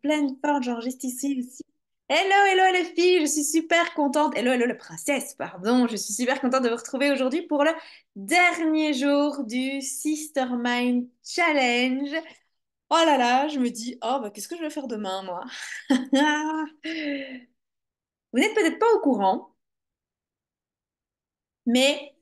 pleine forme, j'enregistre ici aussi. Hello, hello les filles, je suis super contente. Hello, hello la princesse, pardon. Je suis super contente de vous retrouver aujourd'hui pour le dernier jour du Sister Mind Challenge. Oh là là, je me dis, oh bah qu'est-ce que je vais faire demain, moi? Vous n'êtes peut-être pas au courant, mais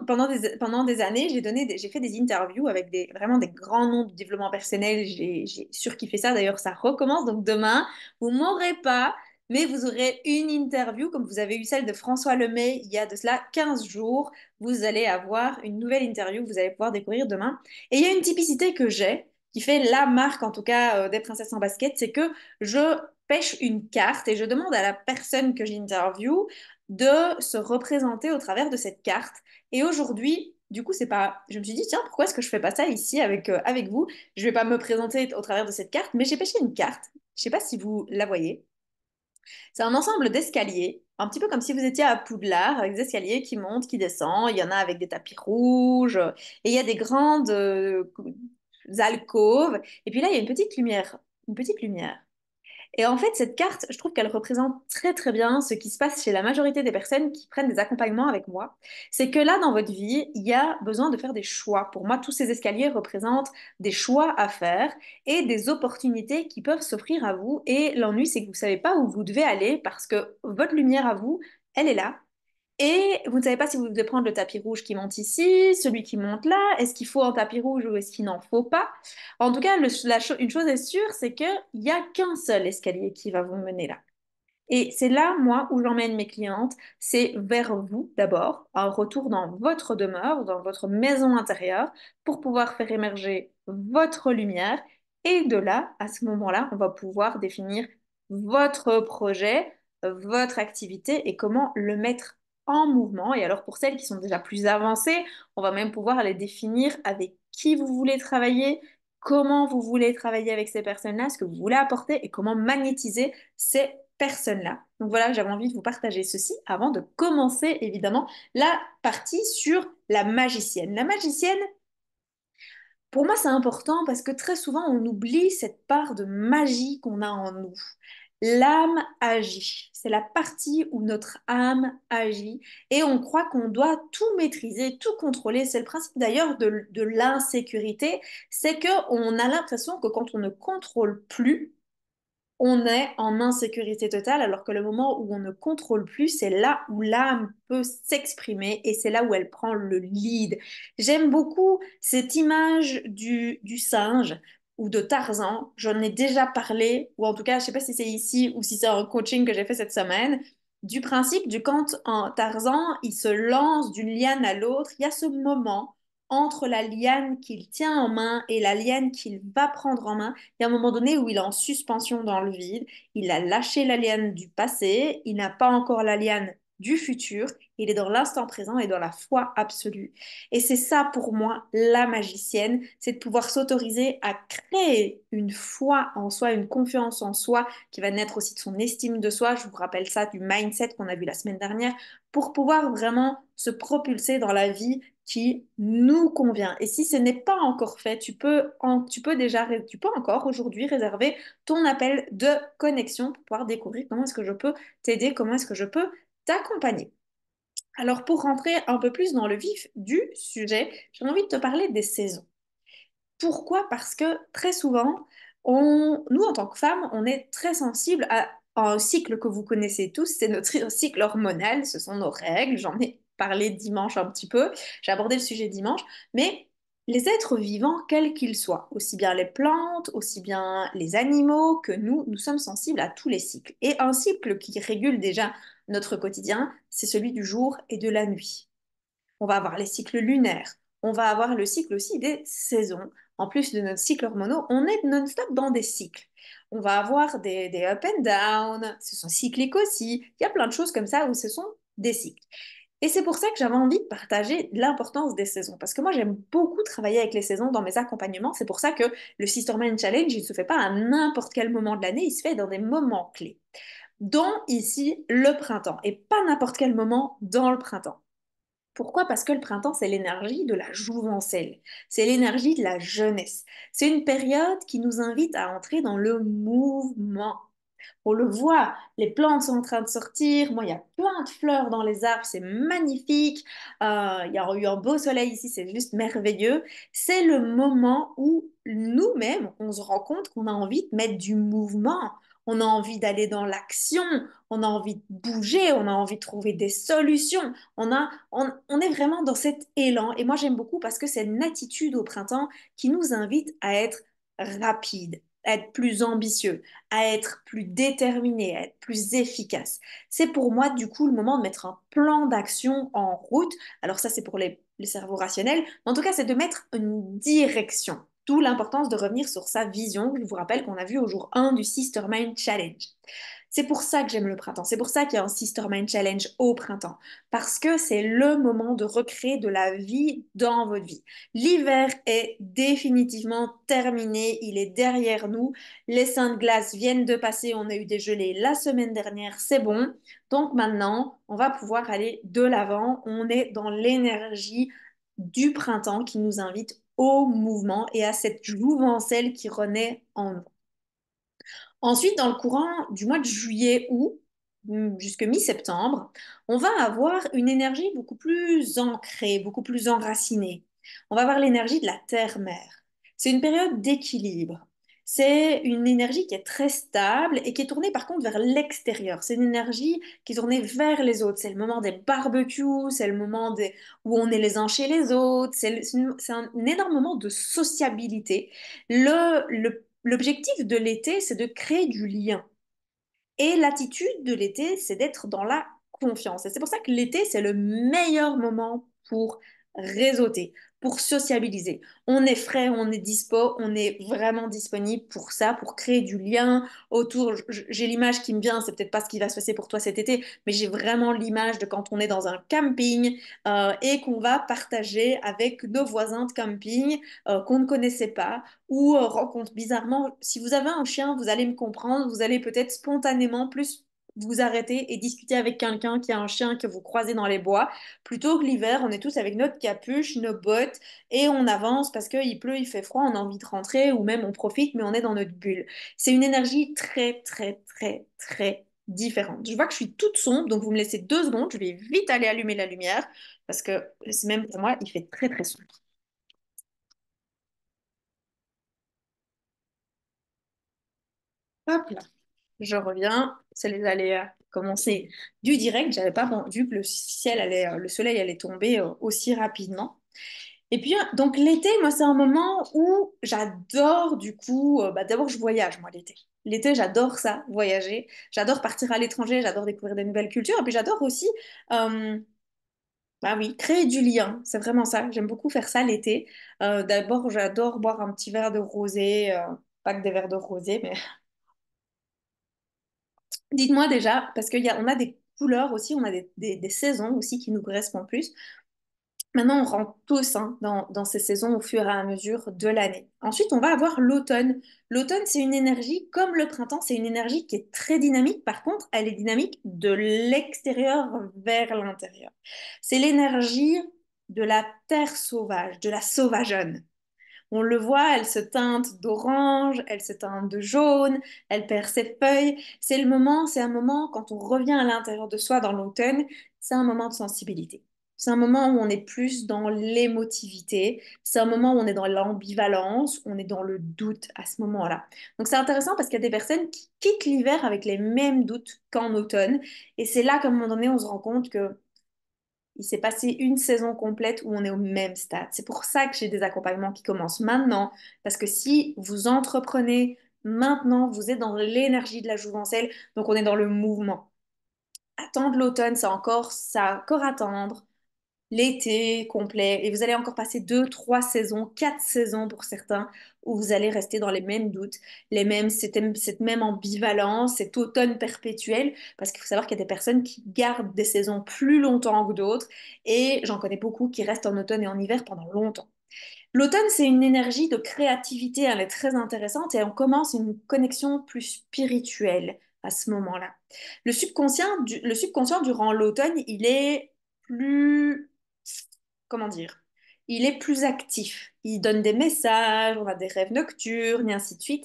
pendant des années, j'ai fait des interviews avec vraiment des grands noms de développement personnel. J'ai surkiffé ça. D'ailleurs, ça recommence. Donc demain, vous m'aurez pas, mais vous aurez une interview comme vous avez eu celle de François Lemay il y a de cela 15 jours. Vous allez avoir une nouvelle interview que vous allez pouvoir découvrir demain. Et il y a une typicité que j'ai, qui fait la marque en tout cas des princesses en basket, c'est que je pêche une carte et je demande à la personne que j'interview de se représenter au travers de cette carte. Et aujourd'hui, du coup, c'est pas. Je me suis dit, tiens, pourquoi est-ce que je fais pas ça ici avec vous? Je vais pas me présenter au travers de cette carte, mais j'ai pêché une carte. Je sais pas si vous la voyez. C'est un ensemble d'escaliers, un petit peu comme si vous étiez à Poudlard, avec des escaliers qui montent, qui descendent. Il y en a avec des tapis rouges, et il y a des grandes alcôves. Et puis là, il y a une petite lumière. Une petite lumière. Et en fait, cette carte, je trouve qu'elle représente très très bien ce qui se passe chez la majorité des personnes qui prennent des accompagnements avec moi. C'est que là, dans votre vie, il y a besoin de faire des choix. Pour moi, tous ces escaliers représentent des choix à faire et des opportunités qui peuvent s'offrir à vous. Et l'ennui, c'est que vous ne savez pas où vous devez aller parce que votre lumière à vous, elle est là. Et vous ne savez pas si vous devez prendre le tapis rouge qui monte ici, celui qui monte là. Est-ce qu'il faut un tapis rouge ou est-ce qu'il n'en faut pas? En tout cas, une chose est sûre, c'est qu'il n'y a qu'un seul escalier qui va vous mener là. Et c'est là, moi, où j'emmène mes clientes, c'est vers vous d'abord, un retour dans votre demeure, dans votre maison intérieure, pour pouvoir faire émerger votre lumière. Et de là, à ce moment-là, on va pouvoir définir votre projet, votre activité et comment le mettre en mouvement. Et alors, pour celles qui sont déjà plus avancées, on va même pouvoir les définir avec qui vous voulez travailler, comment vous voulez travailler avec ces personnes-là, ce que vous voulez apporter et comment magnétiser ces personnes-là. Donc voilà, j'avais envie de vous partager ceci avant de commencer évidemment la partie sur la magicienne. La magicienne, pour moi, c'est important parce que très souvent, on oublie cette part de magie qu'on a en nous. L'âme agit. C'est la partie où notre âme agit et on croit qu'on doit tout maîtriser, tout contrôler. C'est le principe d'ailleurs de l'insécurité, c'est qu'on a l'impression que quand on ne contrôle plus, on est en insécurité totale, alors que le moment où on ne contrôle plus, c'est là où l'âme peut s'exprimer et c'est là où elle prend le lead. J'aime beaucoup cette image du singe ou de Tarzan. J'en ai déjà parlé, ou en tout cas, je ne sais pas si c'est ici ou si c'est un coaching que j'ai fait cette semaine, du principe du quand un Tarzan, il se lance d'une liane à l'autre, il y a ce moment entre la liane qu'il tient en main et la liane qu'il va prendre en main. Il y a un moment donné où il est en suspension dans le vide, il a lâché la liane du passé, il n'a pas encore la liane du futur, il est dans l'instant présent et dans la foi absolue. Et c'est ça pour moi, la magicienne, c'est de pouvoir s'autoriser à créer une foi en soi, une confiance en soi qui va naître aussi de son estime de soi. Je vous rappelle ça du mindset qu'on a vu la semaine dernière pour pouvoir vraiment se propulser dans la vie qui nous convient. Et si ce n'est pas encore fait, tu peux encore aujourd'hui réserver ton appel de connexion pour pouvoir découvrir comment est-ce que je peux t'aider, comment est-ce que je peux t'accompagner. Alors pour rentrer un peu plus dans le vif du sujet, j'ai envie de te parler des saisons. Pourquoi? Parce que très souvent, nous en tant que femmes, on est très sensible à un cycle que vous connaissez tous, c'est notre cycle hormonal, ce sont nos règles. J'en ai parlé dimanche un petit peu, j'ai abordé le sujet dimanche, mais les êtres vivants, quels qu'ils soient, aussi bien les plantes, aussi bien les animaux que nous sommes sensibles à tous les cycles. Et un cycle qui régule déjà notre quotidien, c'est celui du jour et de la nuit. On va avoir les cycles lunaires. On va avoir le cycle aussi des saisons. En plus de notre cycle hormonal, on est non-stop dans des cycles. On va avoir des up and down, ce sont cycliques aussi. Il y a plein de choses comme ça où ce sont des cycles. Et c'est pour ça que j'avais envie de partager l'importance des saisons. Parce que moi, j'aime beaucoup travailler avec les saisons dans mes accompagnements. C'est pour ça que le Sisterman Challenge, il ne se fait pas à n'importe quel moment de l'année, il se fait dans des moments clés. Dont ici le printemps. Et pas n'importe quel moment dans le printemps. Pourquoi? Parce que le printemps, c'est l'énergie de la jouvencelle, c'est l'énergie de la jeunesse. C'est une période qui nous invite à entrer dans le mouvement. On le voit, les plantes sont en train de sortir. Moi, il y a plein de fleurs dans les arbres, c'est magnifique. Il y a eu un beau soleil ici, c'est juste merveilleux. C'est le moment où nous-mêmes, on se rend compte qu'on a envie de mettre du mouvement. On a envie d'aller dans l'action, on a envie de bouger, on a envie de trouver des solutions. On est vraiment dans cet élan. Et moi, j'aime beaucoup parce que c'est une attitude au printemps qui nous invite à être rapide, à être plus ambitieux, à être plus déterminé, à être plus efficace. C'est pour moi, du coup, le moment de mettre un plan d'action en route. Alors ça, c'est pour les cerveaux rationnels. Mais en tout cas, c'est de mettre une direction. D'où l'importance de revenir sur sa vision. Je vous rappelle qu'on a vu au jour 1 du Sister Mind Challenge. C'est pour ça que j'aime le printemps. C'est pour ça qu'il y a un Sister Mind Challenge au printemps. Parce que c'est le moment de recréer de la vie dans votre vie. L'hiver est définitivement terminé. Il est derrière nous. Les Saintes Glaces viennent de passer. On a eu des gelées la semaine dernière. C'est bon. Donc maintenant, on va pouvoir aller de l'avant. On est dans l'énergie du printemps qui nous invite au mouvement et à cette jouvencelle qui renaît en nous. Ensuite, dans le courant du mois de juillet-août, jusque mi-septembre, on va avoir une énergie beaucoup plus ancrée, beaucoup plus enracinée. On va avoir l'énergie de la terre-mère. C'est une période d'équilibre. C'est une énergie qui est très stable et qui est tournée par contre vers l'extérieur. C'est une énergie qui est tournée vers les autres. C'est le moment des barbecues, c'est le moment où on est les uns chez les autres. C'est un énorme moment de sociabilité. L'objectif de l'été, c'est de créer du lien. Et l'attitude de l'été, c'est d'être dans la confiance. Et c'est pour ça que l'été, c'est le meilleur moment pour réseauter, pour sociabiliser. On est frais, on est dispo, on est vraiment disponible pour ça, pour créer du lien autour. J'ai l'image qui me vient, c'est peut-être pas ce qui va se passer pour toi cet été, mais j'ai vraiment l'image de quand on est dans un camping et qu'on va partager avec nos voisins de camping qu'on ne connaissait pas ou rencontre bizarrement. Si vous avez un chien, vous allez me comprendre, vous allez peut-être spontanément plus vous arrêter et discuter avec quelqu'un qui a un chien que vous croisez dans les bois, plutôt que l'hiver, on est tous avec notre capuche, nos bottes, et on avance parce qu'il pleut, il fait froid, on a envie de rentrer, ou même on profite, mais on est dans notre bulle. C'est une énergie très, très, très, très différente. Je vois que je suis toute sombre, donc vous me laissez 2 secondes, je vais vite aller allumer la lumière, parce que c'est même pour moi, il fait très, très sombre. Hop là. Je reviens, c'est les aléas. Commencer du direct, j'avais pas vu que le soleil allait tomber aussi rapidement. Et puis donc l'été, moi c'est un moment où j'adore du coup, bah, d'abord je voyage moi l'été. L'été j'adore ça, voyager. J'adore partir à l'étranger, j'adore découvrir des nouvelles cultures. Et puis j'adore aussi, euh, bah oui, créer du lien. C'est vraiment ça. J'aime beaucoup faire ça l'été. D'abord j'adore boire un petit verre de rosé, pas que des verres de rosé, mais dites-moi déjà, parce on a des couleurs aussi, on a des saisons aussi qui nous correspondent plus. Maintenant, on rentre tous hein, dans ces saisons au fur et à mesure de l'année. Ensuite, on va avoir l'automne. L'automne, c'est une énergie, comme le printemps, c'est une énergie qui est très dynamique. Par contre, elle est dynamique de l'extérieur vers l'intérieur. C'est l'énergie de la terre sauvage, de la sauvageonne. On le voit, elle se teinte d'orange, elle se teinte de jaune, elle perd ses feuilles. C'est un moment, quand on revient à l'intérieur de soi dans l'automne, c'est un moment de sensibilité. C'est un moment où on est plus dans l'émotivité, c'est un moment où on est dans l'ambivalence, on est dans le doute à ce moment-là. Donc c'est intéressant parce qu'il y a des personnes qui quittent l'hiver avec les mêmes doutes qu'en automne. Et c'est là qu'à un moment donné, on se rend compte que il s'est passé une saison complète où on est au même stade. C'est pour ça que j'ai des accompagnements qui commencent maintenant, parce que si vous entreprenez maintenant, vous êtes dans l'énergie de la jouvencelle, donc on est dans le mouvement. Attendre l'automne, ça a encore attendre l'été complet, et vous allez encore passer 2, 3 saisons, 4 saisons pour certains, où vous allez rester dans les mêmes doutes, cette même ambivalence, cet automne perpétuel, parce qu'il faut savoir qu'il y a des personnes qui gardent des saisons plus longtemps que d'autres, et j'en connais beaucoup qui restent en automne et en hiver pendant longtemps. L'automne, c'est une énergie de créativité, elle est très intéressante, et on commence une connexion plus spirituelle à ce moment-là. Le subconscient durant l'automne, il est plus comment dire, il est plus actif. Il donne des messages, on a des rêves nocturnes et ainsi de suite.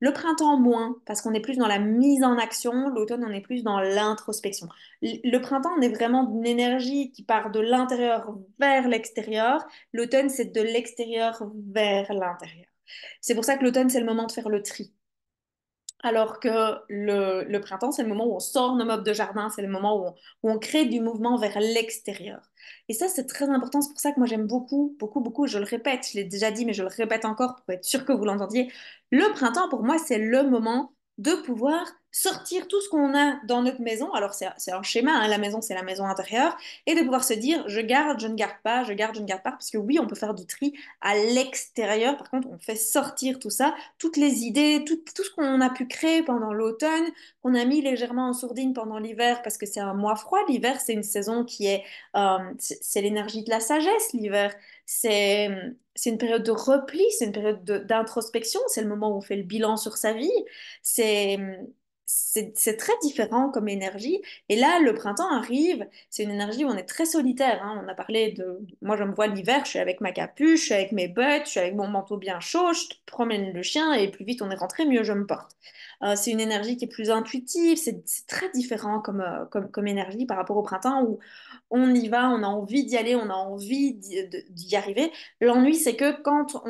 Le printemps, moins, parce qu'on est plus dans la mise en action. L'automne, on est plus dans l'introspection. Le printemps, on est vraiment d'une énergie qui part de l'intérieur vers l'extérieur. L'automne, c'est de l'extérieur vers l'intérieur. C'est pour ça que l'automne, c'est le moment de faire le tri. Alors que le printemps, c'est le moment où on sort nos meubles de jardin, c'est le moment où on crée du mouvement vers l'extérieur. Et ça, c'est très important. C'est pour ça que moi, j'aime beaucoup, beaucoup, beaucoup. Je le répète, je l'ai déjà dit, mais je le répète encore pour être sûr que vous l'entendiez. Le printemps, pour moi, c'est le moment de pouvoir sortir tout ce qu'on a dans notre maison. Alors, c'est un schéma, hein, la maison, c'est la maison intérieure. Et de pouvoir se dire, je garde, je ne garde pas, je garde, je ne garde pas. Parce que oui, on peut faire du tri à l'extérieur. Par contre, on fait sortir tout ça, toutes les idées, tout ce qu'on a pu créer pendant l'automne, qu'on a mis légèrement en sourdine pendant l'hiver, parce que c'est un mois froid. L'hiver, c'est une saison qui est, c'est l'énergie de la sagesse, l'hiver. C'est, c'est une période de repli, c'est une période d'introspection, c'est le moment où on fait le bilan sur sa vie. C'est, c'est très différent comme énergie. Et là, le printemps arrive, c'est une énergie où on est très solitaire, hein. On a parlé de... Moi, je me vois l'hiver, je suis avec ma capuche, je suis avec mes bottes, je suis avec mon manteau bien chaud, je promène le chien et plus vite on est rentré, mieux je me porte. C'est une énergie qui est plus intuitive, c'est très différent comme énergie par rapport au printemps où on y va, on a envie d'y aller, on a envie d'y arriver. L'ennui, c'est que quand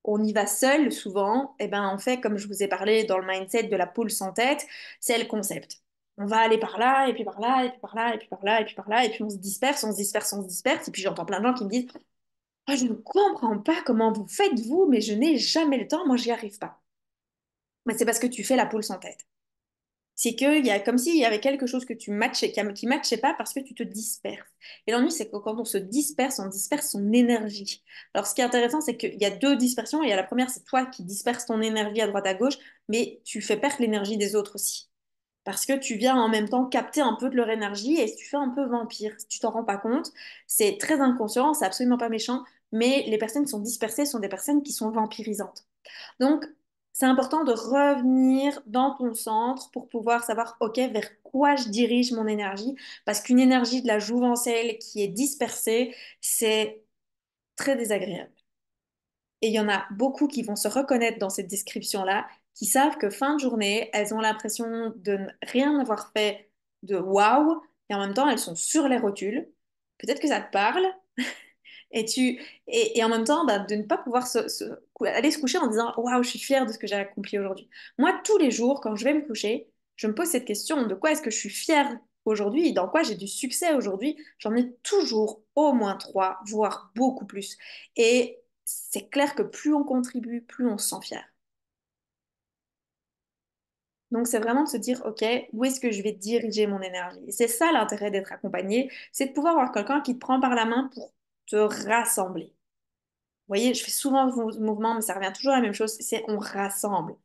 on y va seul, souvent, et ben, on fait, comme je vous ai parlé dans le mindset de la poule sans tête, c'est le concept. On va aller par là, et puis par là, et puis par là, et puis par là, et puis par là, et puis on se disperse, on se disperse, on se disperse. Et puis j'entends plein de gens qui me disent, ah, je ne comprends pas comment vous faites, vous, mais je n'ai jamais le temps, moi, j'y arrive pas. Mais c'est parce que tu fais la poule sans tête. C'est qu'il y a comme s'il y avait quelque chose que tu matchais, qui matchait pas parce que tu te disperses. Et l'ennui, c'est que quand on disperse son énergie. Alors, ce qui est intéressant, c'est qu'il y a deux dispersions. Il y a la première, c'est toi qui disperses ton énergie à droite à gauche, mais tu fais perdre l'énergie des autres aussi. Parce que tu viens en même temps capter un peu de leur énergie et tu fais un peu vampire. Si tu t'en rends pas compte, c'est très inconscient, c'est absolument pas méchant, mais les personnes qui sont dispersées sont des personnes qui sont vampirisantes. Donc, c'est important de revenir dans ton centre pour pouvoir savoir, OK, vers quoi je dirige mon énergie, parce qu'une énergie de la jouvencelle qui est dispersée, c'est très désagréable. Et il y en a beaucoup qui vont se reconnaître dans cette description-là, qui savent que fin de journée, elles ont l'impression de ne rien avoir fait de waouh, et en même temps, elles sont sur les rotules. Peut-être que ça te parle, et, et en même temps, bah, de ne pas pouvoir aller se coucher en disant waouh, je suis fière de ce que j'ai accompli aujourd'hui. Moi, tous les jours, quand je vais me coucher, je me pose cette question de quoi est-ce que je suis fière aujourd'hui, dans quoi j'ai du succès aujourd'hui. J'en ai toujours au moins trois, voire beaucoup plus. Et c'est clair que plus on contribue, plus on se sent fier. Donc, c'est vraiment de se dire, OK, où est-ce que je vais diriger mon énergie? Et c'est ça l'intérêt d'être accompagné, c'est de pouvoir avoir quelqu'un qui te prend par la main pour te rassembler. Vous voyez, je fais souvent ce mouvement, mais ça revient toujours à la même chose, c'est on rassemble.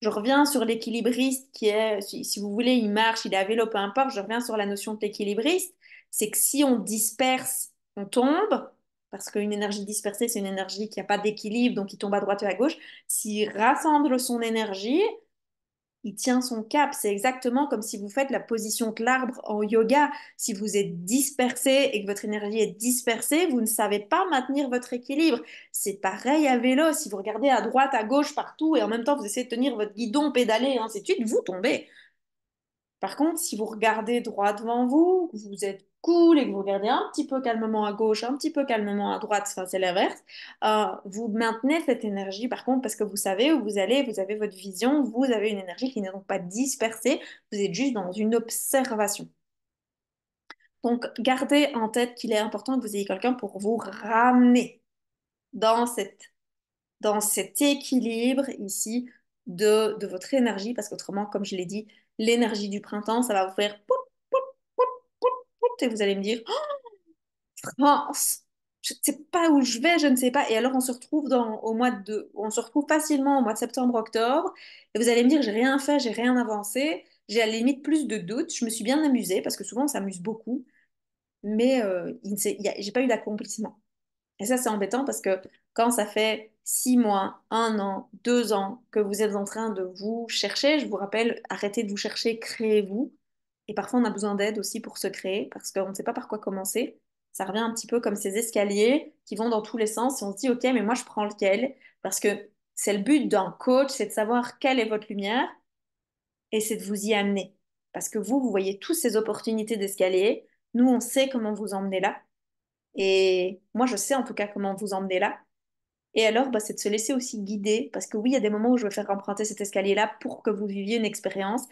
Je reviens sur l'équilibriste qui est, si vous voulez, il marche, il est à vélo, peu importe, je reviens sur la notion de l'équilibriste. C'est que si on disperse, on tombe, parce qu'une énergie dispersée, c'est une énergie qui n'a pas d'équilibre, donc qui tombe à droite ou à gauche. S'il rassemble son énergie, il tient son cap. C'est exactement comme si vous faites la position de l'arbre en yoga. Si vous êtes dispersé et que votre énergie est dispersée, vous ne savez pas maintenir votre équilibre. C'est pareil à vélo. Si vous regardez à droite, à gauche, partout et en même temps vous essayez de tenir votre guidon, pédaler, et ainsi de suite, vous tombez. Par contre, si vous regardez droit devant vous, que vous êtes cool et que vous regardez un petit peu calmement à gauche, un petit peu calmement à droite, enfin c'est l'inverse, vous maintenez cette énergie par contre parce que vous savez où vous allez, vous avez votre vision, vous avez une énergie qui n'est donc pas dispersée, vous êtes juste dans une observation. Donc gardez en tête qu'il est important que vous ayez quelqu'un pour vous ramener dans dans cet équilibre ici de votre énergie parce qu'autrement, comme je l'ai dit, l'énergie du printemps, ça va vous faire et vous allez me dire, oh, France, je ne sais pas où je vais, je ne sais pas. Et alors on se retrouve on se retrouve facilement au mois de septembre-octobre, et vous allez me dire, j'ai rien fait, j'ai rien avancé, j'ai à la limite plus de doutes, je me suis bien amusée, parce que souvent on s'amuse beaucoup, mais j'ai pas eu d'accomplissement. Et ça, c'est embêtant parce que quand ça fait 6 mois, 1 an, 2 ans que vous êtes en train de vous chercher, je vous rappelle, arrêtez de vous chercher, créez-vous. Et parfois, on a besoin d'aide aussi pour se créer parce qu'on ne sait pas par quoi commencer. Ça revient un petit peu comme ces escaliers qui vont dans tous les sens et on se dit, OK, mais moi je prends lequel? Parce que c'est le but d'un coach, c'est de savoir quelle est votre lumière et c'est de vous y amener. Parce que vous voyez toutes ces opportunités d'escalier. Nous, on sait comment vous emmener là. Et moi, je sais en tout cas comment vous emmener là. Et alors, bah, c'est de se laisser aussi guider. Parce que oui, il y a des moments où je veux faire emprunter cet escalier-là pour que vous viviez une expérience,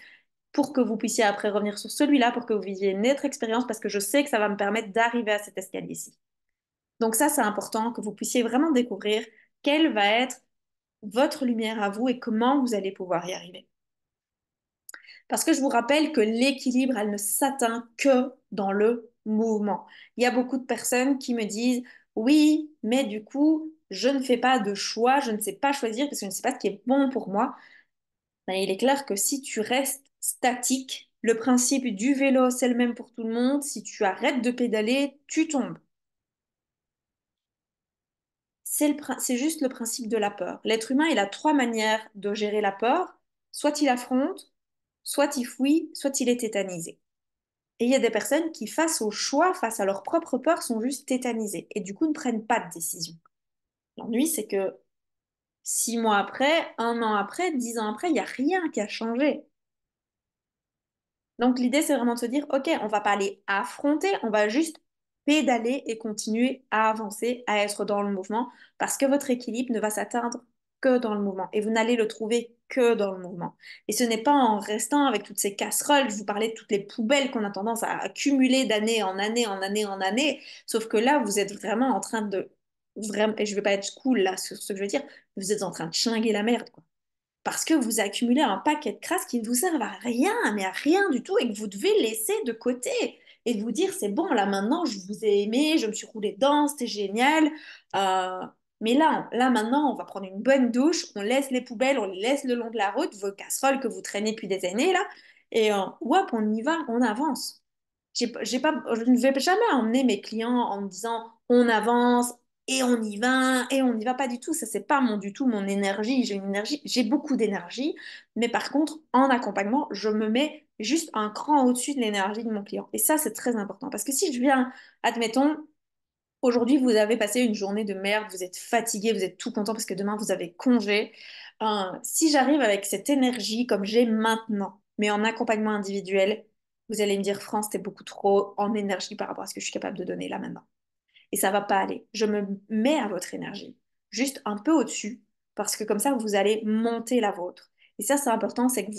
pour que vous puissiez après revenir sur celui-là, pour que vous viviez une autre expérience, parce que je sais que ça va me permettre d'arriver à cet escalier-ci. Donc ça, c'est important que vous puissiez vraiment découvrir quelle va être votre lumière à vous et comment vous allez pouvoir y arriver. Parce que je vous rappelle que l'équilibre, elle ne s'atteint que dans le mouvement. Il y a beaucoup de personnes qui me disent, oui, mais du coup, je ne fais pas de choix, je ne sais pas choisir parce que je ne sais pas ce qui est bon pour moi. Ben, il est clair que si tu restes statique, le principe du vélo, c'est le même pour tout le monde. Si tu arrêtes de pédaler, tu tombes. C'est juste le principe de la peur. L'être humain, il a trois manières de gérer la peur. Soit il affronte, soit il fuit, soit il est tétanisé. Et il y a des personnes qui, face au choix, face à leur propre peur, sont juste tétanisées et du coup ne prennent pas de décision. L'ennui, c'est que 6 mois après, 1 an après, 10 ans après, il n'y a rien qui a changé. Donc l'idée, c'est vraiment de se dire, OK, on va pas aller affronter, on va juste pédaler et continuer à avancer, à être dans le mouvement, parce que votre équilibre ne va s'atteindre que dans le mouvement, et vous n'allez le trouver que dans le mouvement. Et ce n'est pas en restant avec toutes ces casseroles, je vous parlais de toutes les poubelles qu'on a tendance à accumuler d'année en année, en année, en année, sauf que là, vous êtes vraiment en train de, vraiment, et je vais pas être cool là sur ce que je veux dire, vous êtes en train de chinguer la merde, quoi parce que vous accumulez un paquet de crasses qui ne vous servent à rien, mais à rien du tout, et que vous devez laisser de côté. Et de vous dire, c'est bon, là maintenant, je vous ai aimé, je me suis roulée dedans, c'était génial. Euh, mais là maintenant, on va prendre une bonne douche, on laisse les poubelles, on les laisse le long de la route, vos casseroles que vous traînez depuis des années, là, et hop, on y va, on avance. J'ai pas, je ne vais jamais emmener mes clients en me disant on avance et on n'y va pas du tout. Ça, c'est pas du tout mon énergie. J'ai une énergie, j'ai beaucoup d'énergie, mais par contre, en accompagnement, je me mets juste un cran au-dessus de l'énergie de mon client. Et ça, c'est très important parce que si je viens, admettons, aujourd'hui, vous avez passé une journée de merde, vous êtes fatigué, vous êtes tout content parce que demain, vous avez congé. Si j'arrive avec cette énergie comme j'ai maintenant, mais en accompagnement individuel, vous allez me dire, France, t'es beaucoup trop en énergie par rapport à ce que je suis capable de donner là maintenant. Et ça va pas aller. Je me mets à votre énergie, juste un peu au-dessus, parce que comme ça, vous allez monter la vôtre. Et ça, c'est important, c'est que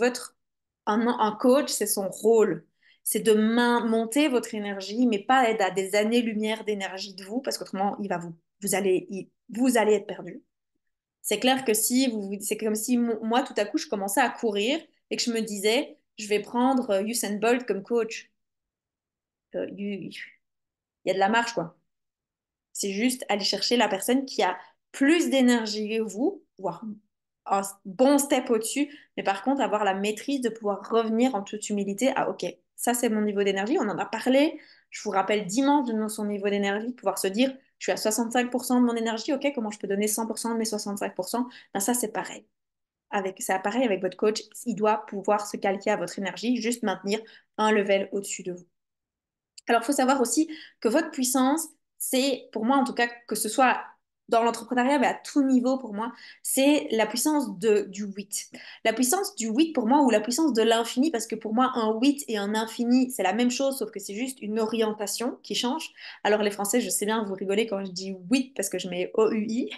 un coach, c'est son rôle. C'est de monter votre énergie, mais pas être à des années-lumière d'énergie de vous, parce qu'autrement, vous allez être perdu. C'est clair que si c'est comme si moi, tout à coup, je commençais à courir et que je me disais, je vais prendre Usain Bolt comme coach. Il y a de la marche, quoi. C'est juste aller chercher la personne qui a plus d'énergie que vous, voire un bon step au-dessus, mais par contre avoir la maîtrise de pouvoir revenir en toute humilité à OK, ça c'est mon niveau d'énergie, on en a parlé, je vous rappelle dimanche de son niveau d'énergie, pouvoir se dire je suis à 65% de mon énergie, OK, comment je peux donner 100% de mes 65%? Ben ça c'est pareil. C'est pareil avec votre coach, il doit pouvoir se calquer à votre énergie, juste maintenir un level au-dessus de vous. Alors, il faut savoir aussi que votre puissance, c'est, pour moi en tout cas, que ce soit dans l'entrepreneuriat, mais à tout niveau pour moi, c'est la puissance du 8. La puissance du 8 pour moi, ou la puissance de l'infini, parce que pour moi, un 8 et un infini, c'est la même chose, sauf que c'est juste une orientation qui change. Alors les Français, je sais bien, vous rigolez quand je dis 8 parce que je mets OUI.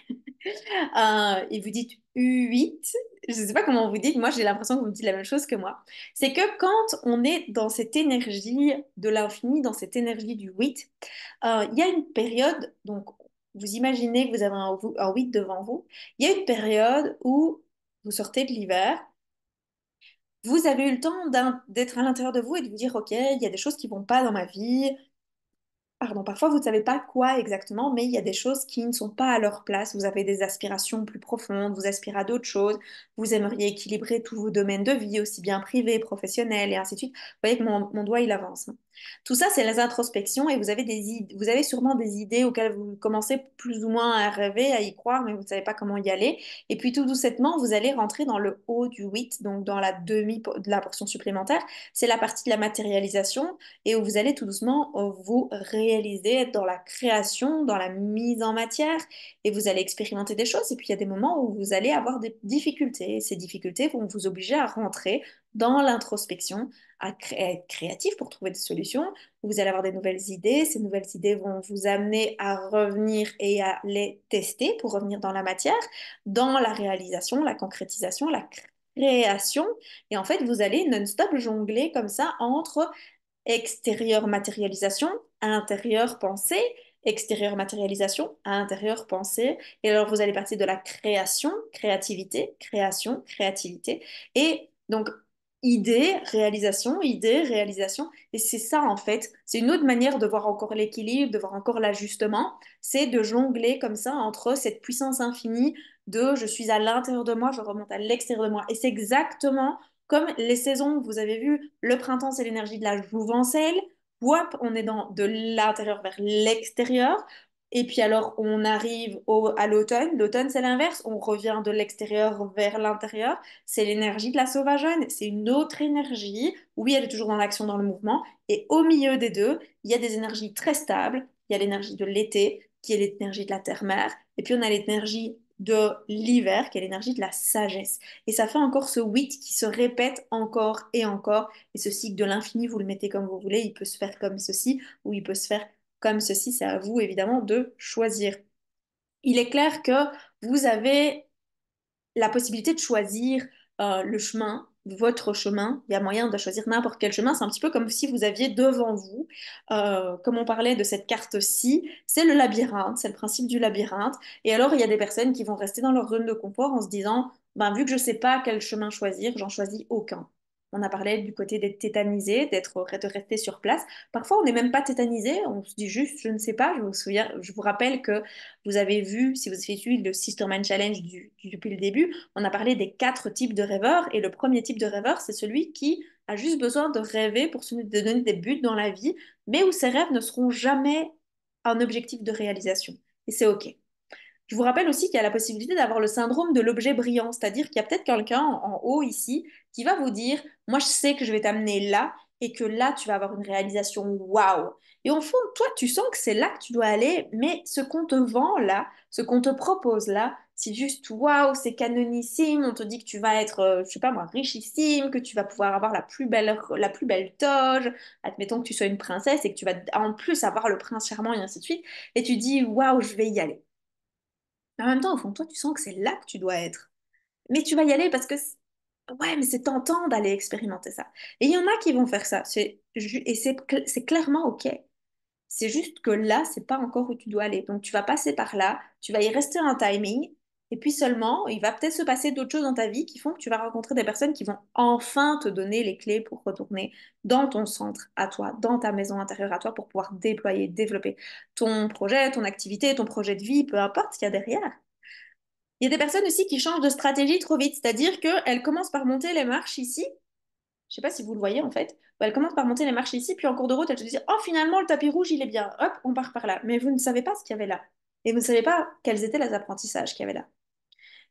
Et vous dites U8. Je ne sais pas comment vous dites, moi j'ai l'impression que vous me dites la même chose que moi. C'est que quand on est dans cette énergie de l'infini, dans cette énergie du 8, il y a une période, donc vous imaginez que vous avez un 8 devant vous, il y a une période où vous sortez de l'hiver, vous avez eu le temps d'être à l'intérieur de vous et de vous dire, OK, il y a des choses qui vont pas dans ma vie, pardon, parfois vous ne savez pas quoi exactement, mais il y a des choses qui ne sont pas à leur place. Vous avez des aspirations plus profondes, vous aspirez à d'autres choses, vous aimeriez équilibrer tous vos domaines de vie, aussi bien privés, professionnels et ainsi de suite. Vous voyez que mon doigt, il avance, hein. Tout ça, c'est les introspections et vous avez sûrement des idées auxquelles vous commencez plus ou moins à rêver, à y croire, mais vous ne savez pas comment y aller. Et puis tout doucettement, vous allez rentrer dans le haut du 8, donc dans la de la portion supplémentaire. C'est la partie de la matérialisation et où vous allez tout doucement vous réaliser, être dans la création, dans la mise en matière et vous allez expérimenter des choses. Et puis il y a des moments où vous allez avoir des difficultés. Et ces difficultés vont vous obliger à rentrer dans l'introspection, à être créatif pour trouver des solutions. Vous allez avoir des nouvelles idées. Ces nouvelles idées vont vous amener à revenir et à les tester pour revenir dans la matière, dans la réalisation, la concrétisation, la création. Et en fait, vous allez non-stop jongler comme ça entre extérieure matérialisation, intérieure pensée, extérieure matérialisation, intérieure pensée. Et alors, vous allez partir de la création, créativité, création, créativité. Et donc, idée, réalisation. Et c'est ça, en fait. C'est une autre manière de voir encore l'équilibre, de voir encore l'ajustement. C'est de jongler comme ça entre cette puissance infinie de je suis à l'intérieur de moi, je remonte à l'extérieur de moi. Et c'est exactement comme les saisons, vous avez vu, le printemps, c'est l'énergie de la jouvencelle. Whop, on est dans de l'intérieur vers l'extérieur. Et puis alors, on arrive à l'automne. L'automne, c'est l'inverse. On revient de l'extérieur vers l'intérieur. C'est l'énergie de la sauvageonne. C'est une autre énergie. Oui, elle est toujours dans l'action, dans le mouvement. Et au milieu des deux, il y a des énergies très stables. Il y a l'énergie de l'été, qui est l'énergie de la terre-mère. Et puis, on a l'énergie de l'hiver, qui est l'énergie de la sagesse. Et ça fait encore ce 8 qui se répète encore et encore. Et ce cycle de l'infini, vous le mettez comme vous voulez. Il peut se faire comme ceci ou il peut se faire comme ceci. C'est à vous, évidemment, de choisir. Il est clair que vous avez la possibilité de choisir le chemin, votre chemin. Il y a moyen de choisir n'importe quel chemin. C'est un petit peu comme si vous aviez devant vous, comme on parlait de cette carte-ci, c'est le labyrinthe, c'est le principe du labyrinthe. Et alors, il y a des personnes qui vont rester dans leur zone de confort en se disant, ben, vu que je ne sais pas quel chemin choisir, j'en choisis aucun. On a parlé du côté d'être tétanisé, de rester sur place. Parfois, on n'est même pas tétanisé, on se dit juste, je ne sais pas. Je vous souviens, je vous rappelle que vous avez vu, si vous avez suivi le Sisterman Challenge depuis le début, on a parlé des 4 types de rêveurs. Et le premier type de rêveur, c'est celui qui a juste besoin de rêver pour se donner des buts dans la vie, mais où ses rêves ne seront jamais un objectif de réalisation. Et c'est OK. Je vous rappelle aussi qu'il y a la possibilité d'avoir le syndrome de l'objet brillant, c'est-à-dire qu'il y a peut-être quelqu'un en haut ici qui va vous dire, moi je sais que je vais t'amener là et que là tu vas avoir une réalisation waouh. Et au fond, toi tu sens que c'est là que tu dois aller, mais ce qu'on te vend là, ce qu'on te propose là, c'est juste waouh, c'est canonissime, on te dit que tu vas être, je sais pas moi, richissime, que tu vas pouvoir avoir la plus belle toge, admettons que tu sois une princesse et que tu vas en plus avoir le prince charmant et ainsi de suite, et tu dis waouh, je vais y aller. Mais en même temps, au fond de toi, tu sens que c'est là que tu dois être. Mais tu vas y aller parce que, ouais, mais c'est tentant d'aller expérimenter ça. Et il y en a qui vont faire ça. Et c'est clairement OK. C'est juste que là, c'est pas encore où tu dois aller. Donc, tu vas passer par là, tu vas y rester un timing. Et puis seulement, il va peut-être se passer d'autres choses dans ta vie qui font que tu vas rencontrer des personnes qui vont enfin te donner les clés pour retourner dans ton centre à toi, dans ta maison intérieure à toi, pour pouvoir déployer, développer ton projet, ton activité, ton projet de vie, peu importe ce qu'il y a derrière. Il y a des personnes aussi qui changent de stratégie trop vite, c'est-à-dire qu'elles commencent par monter les marches ici. Je sais pas si vous le voyez en fait. Elles commencent par monter les marches ici, puis en cours de route, elles se disent, oh finalement le tapis rouge il est bien. Hop, on part par là. Mais vous ne savez pas ce qu'il y avait là. Et vous ne savez pas quels étaient les apprentissages qu'il y avait là.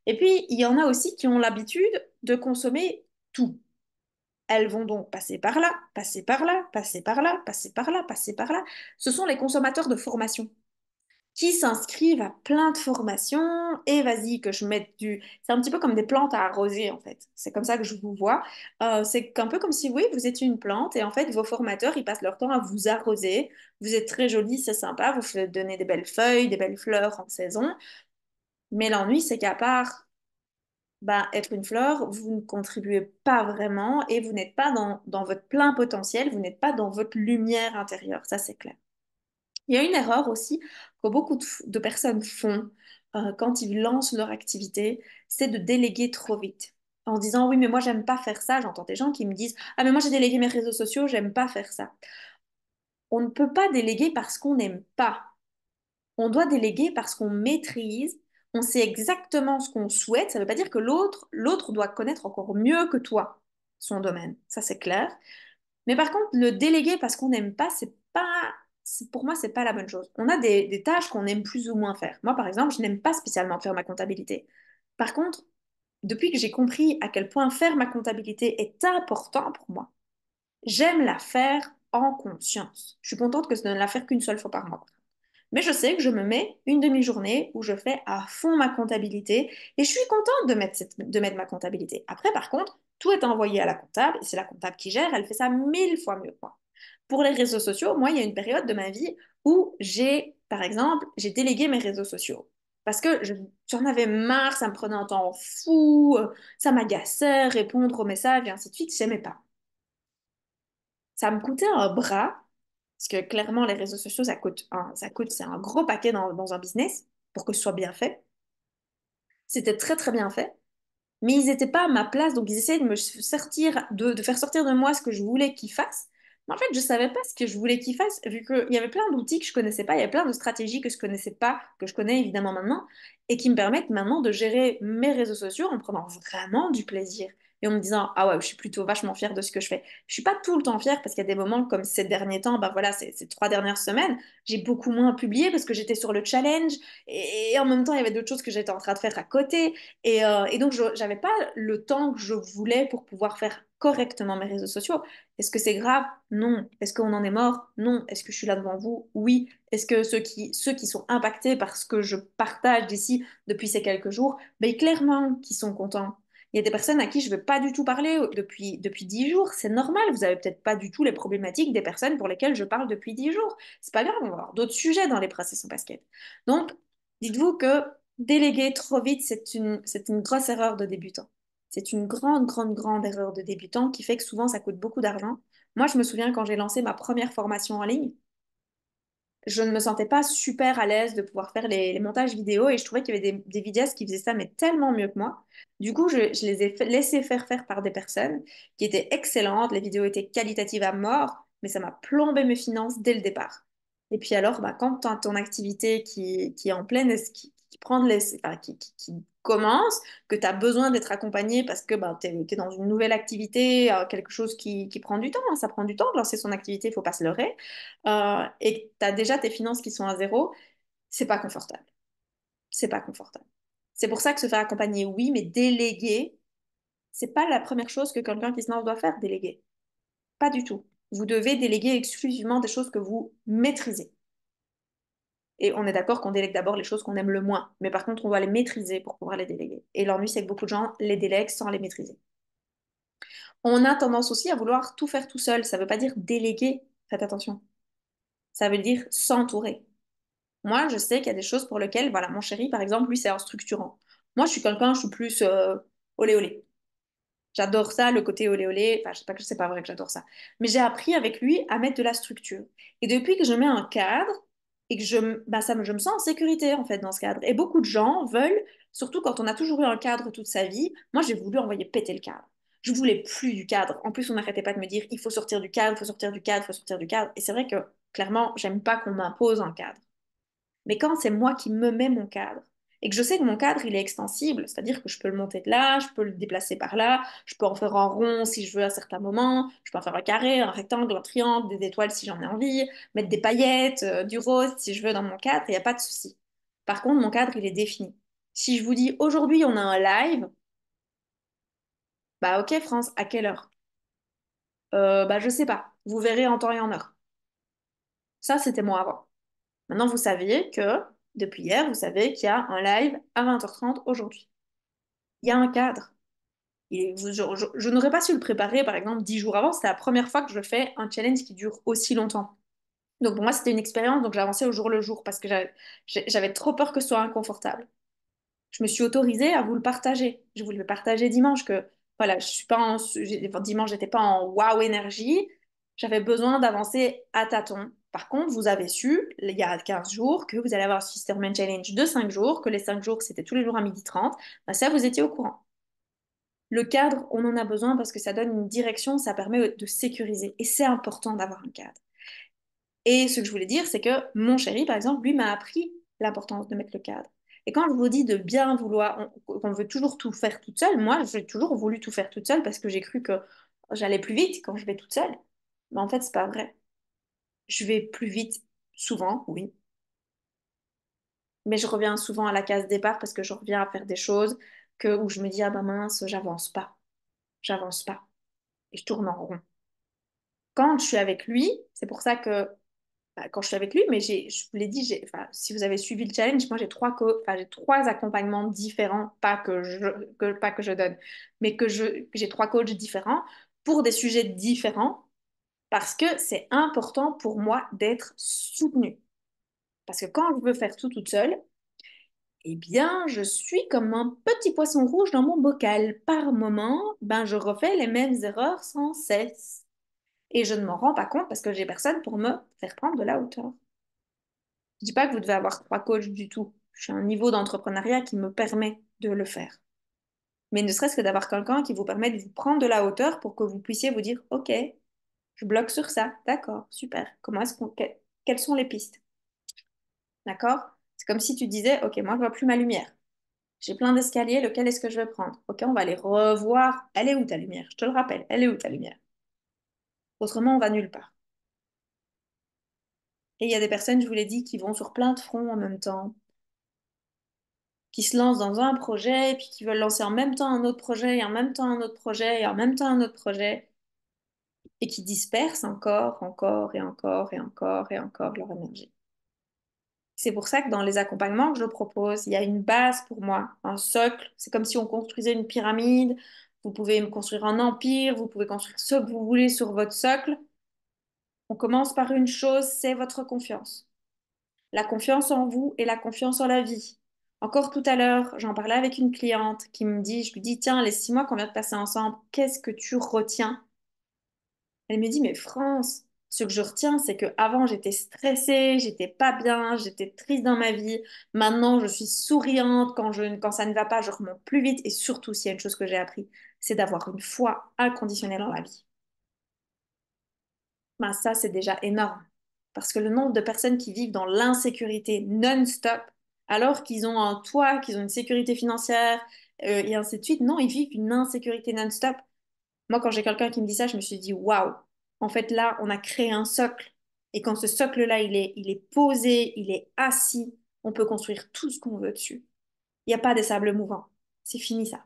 Et puis, il y en a aussi qui ont l'habitude de consommer tout. Elles vont donc passer par là, passer par là, passer par là, passer par là, passer par là. Ce sont les consommateurs de formation qui s'inscrivent à plein de formations et vas-y que je mette du... C'est un petit peu comme des plantes à arroser en fait. C'est comme ça que je vous vois. C'est un peu comme si oui, vous étiez une plante et en fait vos formateurs, ils passent leur temps à vous arroser. Vous êtes très jolie, c'est sympa, vous faites donner des belles feuilles, des belles fleurs en saison. Mais l'ennui, c'est qu'à part bah, être une fleur, vous ne contribuez pas vraiment et vous n'êtes pas dans votre plein potentiel, vous n'êtes pas dans votre lumière intérieure, ça c'est clair. Il y a une erreur aussi que beaucoup de personnes font quand ils lancent leur activité, c'est de déléguer trop vite. En se disant, oui, mais moi, j'aime pas faire ça. J'entends des gens qui me disent, ah, mais moi, j'ai délégué mes réseaux sociaux, j'aime pas faire ça. On ne peut pas déléguer parce qu'on n'aime pas. On doit déléguer parce qu'on maîtrise, on sait exactement ce qu'on souhaite. Ça ne veut pas dire que l'autre doit connaître encore mieux que toi son domaine. Ça, c'est clair. Mais par contre, le déléguer parce qu'on n'aime pas, pour moi, c'est pas la bonne chose. On a des tâches qu'on aime plus ou moins faire. Moi, par exemple, je n'aime pas spécialement faire ma comptabilité. Par contre, depuis que j'ai compris à quel point faire ma comptabilité est important pour moi, j'aime la faire en conscience. Je suis contente que de ne la faire qu'une seule fois par mois. Mais je sais que je me mets une demi-journée où je fais à fond ma comptabilité et je suis contente de mettre ma comptabilité. Après, par contre, tout est envoyé à la comptable et c'est la comptable qui gère, elle fait ça 1000 fois mieux que moi. Pour les réseaux sociaux, moi, il y a une période de ma vie où par exemple, j'ai délégué mes réseaux sociaux. Parce que j'en avais marre, ça me prenait un temps fou, ça m'agaçait, répondre aux messages et ainsi de suite, j'aimais pas. Ça me coûtait un bras, parce que clairement, les réseaux sociaux, c'est un gros paquet dans un business pour que ce soit bien fait. C'était très, très bien fait. Mais ils n'étaient pas à ma place, donc ils essayaient de me sortir, de faire sortir de moi ce que je voulais qu'ils fassent. Mais en fait, je savais pas ce que je voulais qu'ils fassent, vu qu'il y avait plein d'outils que je connaissais pas, il y avait plein de stratégies que je connaissais pas, que je connais évidemment maintenant, et qui me permettent maintenant de gérer mes réseaux sociaux en prenant vraiment du plaisir. Et en me disant, ah ouais, je suis plutôt vachement fière de ce que je fais. Je suis pas tout le temps fière parce qu'il y a des moments comme ces derniers temps, bah voilà, ces 3 dernières semaines, j'ai beaucoup moins publié parce que j'étais sur le challenge et en même temps, il y avait d'autres choses que j'étais en train de faire à côté. Et donc, je n'avais pas le temps que je voulais pour pouvoir faire correctement mes réseaux sociaux. Est-ce que c'est grave? Non. Est-ce qu'on en est mort? Non. Est-ce que je suis là devant vous? Oui. Est-ce que ceux qui sont impactés par ce que je partage d'ici depuis ces quelques jours, ben, clairement, qui sont contents. Il y a des personnes à qui je ne veux pas du tout parler depuis 10 jours. C'est normal. Vous n'avez peut-être pas du tout les problématiques des personnes pour lesquelles je parle depuis 10 jours. C'est pas grave. On va avoir d'autres sujets dans les process en basket. Donc, dites-vous que déléguer trop vite, c'est une grosse erreur de débutant. C'est une grande, grande, grande erreur de débutant qui fait que souvent ça coûte beaucoup d'argent. Moi, je me souviens quand j'ai lancé ma première formation en ligne, je ne me sentais pas super à l'aise de pouvoir faire les montages vidéo et je trouvais qu'il y avait des vidéastes qui faisaient ça, mais tellement mieux que moi. Du coup, je les ai laissés faire par des personnes qui étaient excellentes. Les vidéos étaient qualitatives à mort, mais ça m'a plombé mes finances dès le départ. Et puis alors, bah, quand tu as ton activité qui est en pleine, qui prend enfin, qui commence, que tu as besoin d'être accompagné parce que bah, tu es, dans une nouvelle activité, quelque chose qui prend du temps, hein. Ça prend du temps de lancer son activité, il faut pas se leurrer et que tu as déjà tes finances qui sont à zéro, c'est pas confortable. C'est pas confortable. C'est pour ça que se faire accompagner, oui, mais déléguer, c'est pas la première chose que quelqu'un qui se lance doit faire, déléguer. Pas du tout. Vous devez déléguer exclusivement des choses que vous maîtrisez. Et on est d'accord qu'on délègue d'abord les choses qu'on aime le moins. Mais par contre, on doit les maîtriser pour pouvoir les déléguer. Et l'ennui, c'est que beaucoup de gens les délèguent sans les maîtriser. On a tendance aussi à vouloir tout faire tout seul. Ça ne veut pas dire déléguer. Faites attention. Ça veut dire s'entourer. Moi, je sais qu'il y a des choses pour lesquelles, voilà, mon chéri, par exemple, lui, c'est un structurant. Moi, je suis plus olé olé. J'adore ça, le côté olé olé. Enfin, je sais pas que c'est pas vrai que j'adore ça. Mais j'ai appris avec lui à mettre de la structure. Et depuis que je mets un cadre et que je me sens en sécurité, en fait, dans ce cadre. Et beaucoup de gens veulent, surtout quand on a toujours eu un cadre toute sa vie, moi, j'ai voulu envoyer péter le cadre. Je voulais plus du cadre. En plus, on n'arrêtait pas de me dire, il faut sortir du cadre, il faut sortir du cadre, il faut sortir du cadre. Et c'est vrai que, clairement, j'aime pas qu'on m'impose un cadre. Mais quand c'est moi qui me mets mon cadre et que je sais que mon cadre, il est extensible, c'est-à-dire que je peux le monter de là, je peux le déplacer par là, je peux en faire un rond si je veux à certains moments, je peux en faire un carré, un rectangle, un triangle, des étoiles si j'en ai envie, mettre des paillettes, du rose si je veux dans mon cadre, il n'y a pas de souci. Par contre, mon cadre, il est défini. Si je vous dis aujourd'hui on a un live, bah ok France, à quelle heure? Bah je sais pas, vous verrez en temps et en heure. Ça, c'était moi avant. Maintenant, vous savez que, depuis hier, vous savez qu'il y a un live à 20h30 aujourd'hui. Il y a un cadre. Je n'aurais pas su le préparer, par exemple, 10 jours avant. C'était la première fois que je fais un challenge qui dure aussi longtemps. Donc pour moi, c'était une expérience, donc j'avançais au jour le jour parce que j'avais trop peur que ce soit inconfortable. Je me suis autorisée à vous le partager. Je voulais le partager dimanche que voilà, je suis pas enfin, dimanche, j'étais pas en wow énergie. J'avais besoin d'avancer à tâtons. Par contre, vous avez su, il y a 15 jours, que vous allez avoir un Sisterman Challenge de 5 jours, que les 5 jours, c'était tous les jours à 12h30. Ben, ça, vous étiez au courant. Le cadre, on en a besoin parce que ça donne une direction, ça permet de sécuriser. Et c'est important d'avoir un cadre. Et ce que je voulais dire, c'est que mon chéri, par exemple, lui m'a appris l'importance de mettre le cadre. Et quand je vous dis de bien vouloir, qu'on veut toujours tout faire toute seule, moi, j'ai toujours voulu tout faire toute seule parce que j'ai cru que j'allais plus vite quand je vais toute seule. Mais en fait, c'est pas vrai. Je vais plus vite, souvent, oui, mais je reviens souvent à la case départ parce que je reviens à faire des choses où je me dis, ah ben mince, j'avance pas, et je tourne en rond. Quand je suis avec lui, c'est pour ça que quand je suis avec lui, mais je vous l'ai dit, enfin, si vous avez suivi le challenge, moi enfin, j'ai trois accompagnements différents, pas que je donne, mais que j'ai trois coachs différents pour des sujets différents, parce que c'est important pour moi d'être soutenue. Parce que quand je veux faire tout toute seule, eh bien, je suis comme un petit poisson rouge dans mon bocal. Par moment, ben, je refais les mêmes erreurs sans cesse. Et je ne m'en rends pas compte parce que j'ai personne pour me faire prendre de la hauteur. Je dis pas que vous devez avoir trois coachs du tout. Je suis à un niveau d'entrepreneuriat qui me permet de le faire. Mais ne serait-ce que d'avoir quelqu'un qui vous permet de vous prendre de la hauteur pour que vous puissiez vous dire, OK, je bloque sur ça. D'accord, super. Quelles sont les pistes? D'accord? C'est comme si tu disais, OK, moi, je vois plus ma lumière. J'ai plein d'escaliers, lequel est-ce que je vais prendre? OK, on va les revoir. Elle est où ta lumière? Je te le rappelle, elle est où ta lumière? Autrement, on va nulle part. Et il y a des personnes, je vous l'ai dit, qui vont sur plein de fronts en même temps, qui se lancent dans un projet, et puis qui veulent lancer en même temps un autre projet, et en même temps un autre projet, et en même temps un autre projet, et qui dispersent encore, et encore, et encore, et encore leur énergie. C'est pour ça que dans les accompagnements que je propose, il y a une base pour moi, un socle. C'est comme si on construisait une pyramide. Vous pouvez construire un empire, vous pouvez construire ce que vous voulez sur votre socle. On commence par une chose, c'est votre confiance. La confiance en vous et la confiance en la vie. Encore tout à l'heure, j'en parlais avec une cliente qui me dit, je lui dis, tiens, les 6 mois qu'on vient de passer ensemble, qu'est-ce que tu retiens? Elle me dit, mais France, ce que je retiens, c'est que avant j'étais stressée, j'étais pas bien, j'étais triste dans ma vie. Maintenant, je suis souriante. Quand ça ne va pas, je remonte plus vite. Et surtout, s'il y a une chose que j'ai appris, c'est d'avoir une foi inconditionnelle dans la vie. Ben, ça, c'est déjà énorme. Parce que le nombre de personnes qui vivent dans l'insécurité non-stop, alors qu'ils ont un toit, qu'ils ont une sécurité financière, et ainsi de suite, non, ils vivent une insécurité non-stop. Moi, quand j'ai quelqu'un qui me dit ça, je me suis dit, waouh, en fait, là, on a créé un socle. Et quand ce socle-là, il est posé, il est assis, on peut construire tout ce qu'on veut dessus. Il n'y a pas des sables mouvants. C'est fini ça.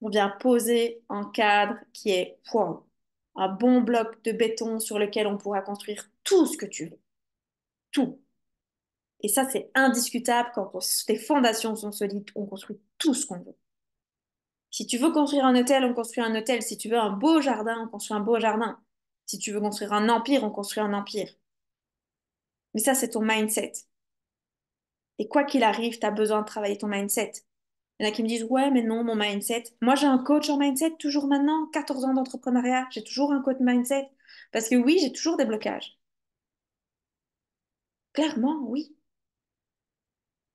On vient poser un cadre qui est wow, un bon bloc de béton sur lequel on pourra construire tout ce que tu veux. Tout. Et ça, c'est indiscutable. Tes fondations sont solides, on construit tout ce qu'on veut. Si tu veux construire un hôtel, on construit un hôtel. Si tu veux un beau jardin, on construit un beau jardin. Si tu veux construire un empire, on construit un empire. Mais ça, c'est ton mindset. Et quoi qu'il arrive, tu as besoin de travailler ton mindset. Il y en a qui me disent, ouais, mais non, mon mindset. Moi, j'ai un coach en mindset toujours maintenant, 14 ans d'entrepreneuriat. J'ai toujours un coach mindset. Parce que oui, j'ai toujours des blocages. Clairement, oui.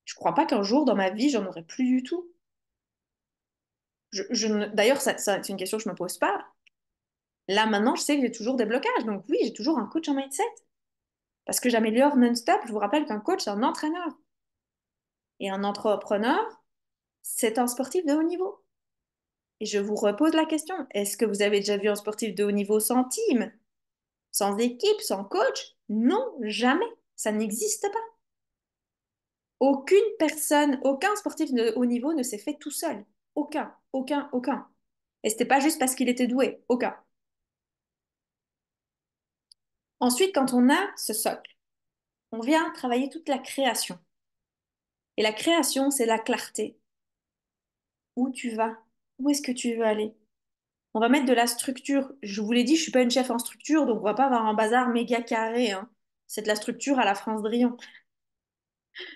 Je crois pas qu'un jour dans ma vie, j'en aurai plus du tout. D'ailleurs, c'est une question que je me pose pas. Là, maintenant, je sais que j'ai toujours des blocages. Donc oui, j'ai toujours un coach en mindset. Parce que j'améliore non-stop. Je vous rappelle qu'un coach, c'est un entraîneur. Et un entrepreneur, c'est un sportif de haut niveau. Et je vous repose la question, est-ce que vous avez déjà vu un sportif de haut niveau sans team, sans équipe, sans coach? Non, jamais. Ça n'existe pas. Aucune personne, aucun sportif de haut niveau ne s'est fait tout seul. Aucun, aucun, aucun. Et c'était pas juste parce qu'il était doué. Aucun. Ensuite, quand on a ce socle, on vient travailler toute la création. Et la création, c'est la clarté. Où tu vas? Où est-ce que tu veux aller? On va mettre de la structure. Je vous l'ai dit, je suis pas une chef en structure, donc on va pas avoir un bazar méga carré, hein. C'est de la structure à la France Drillon.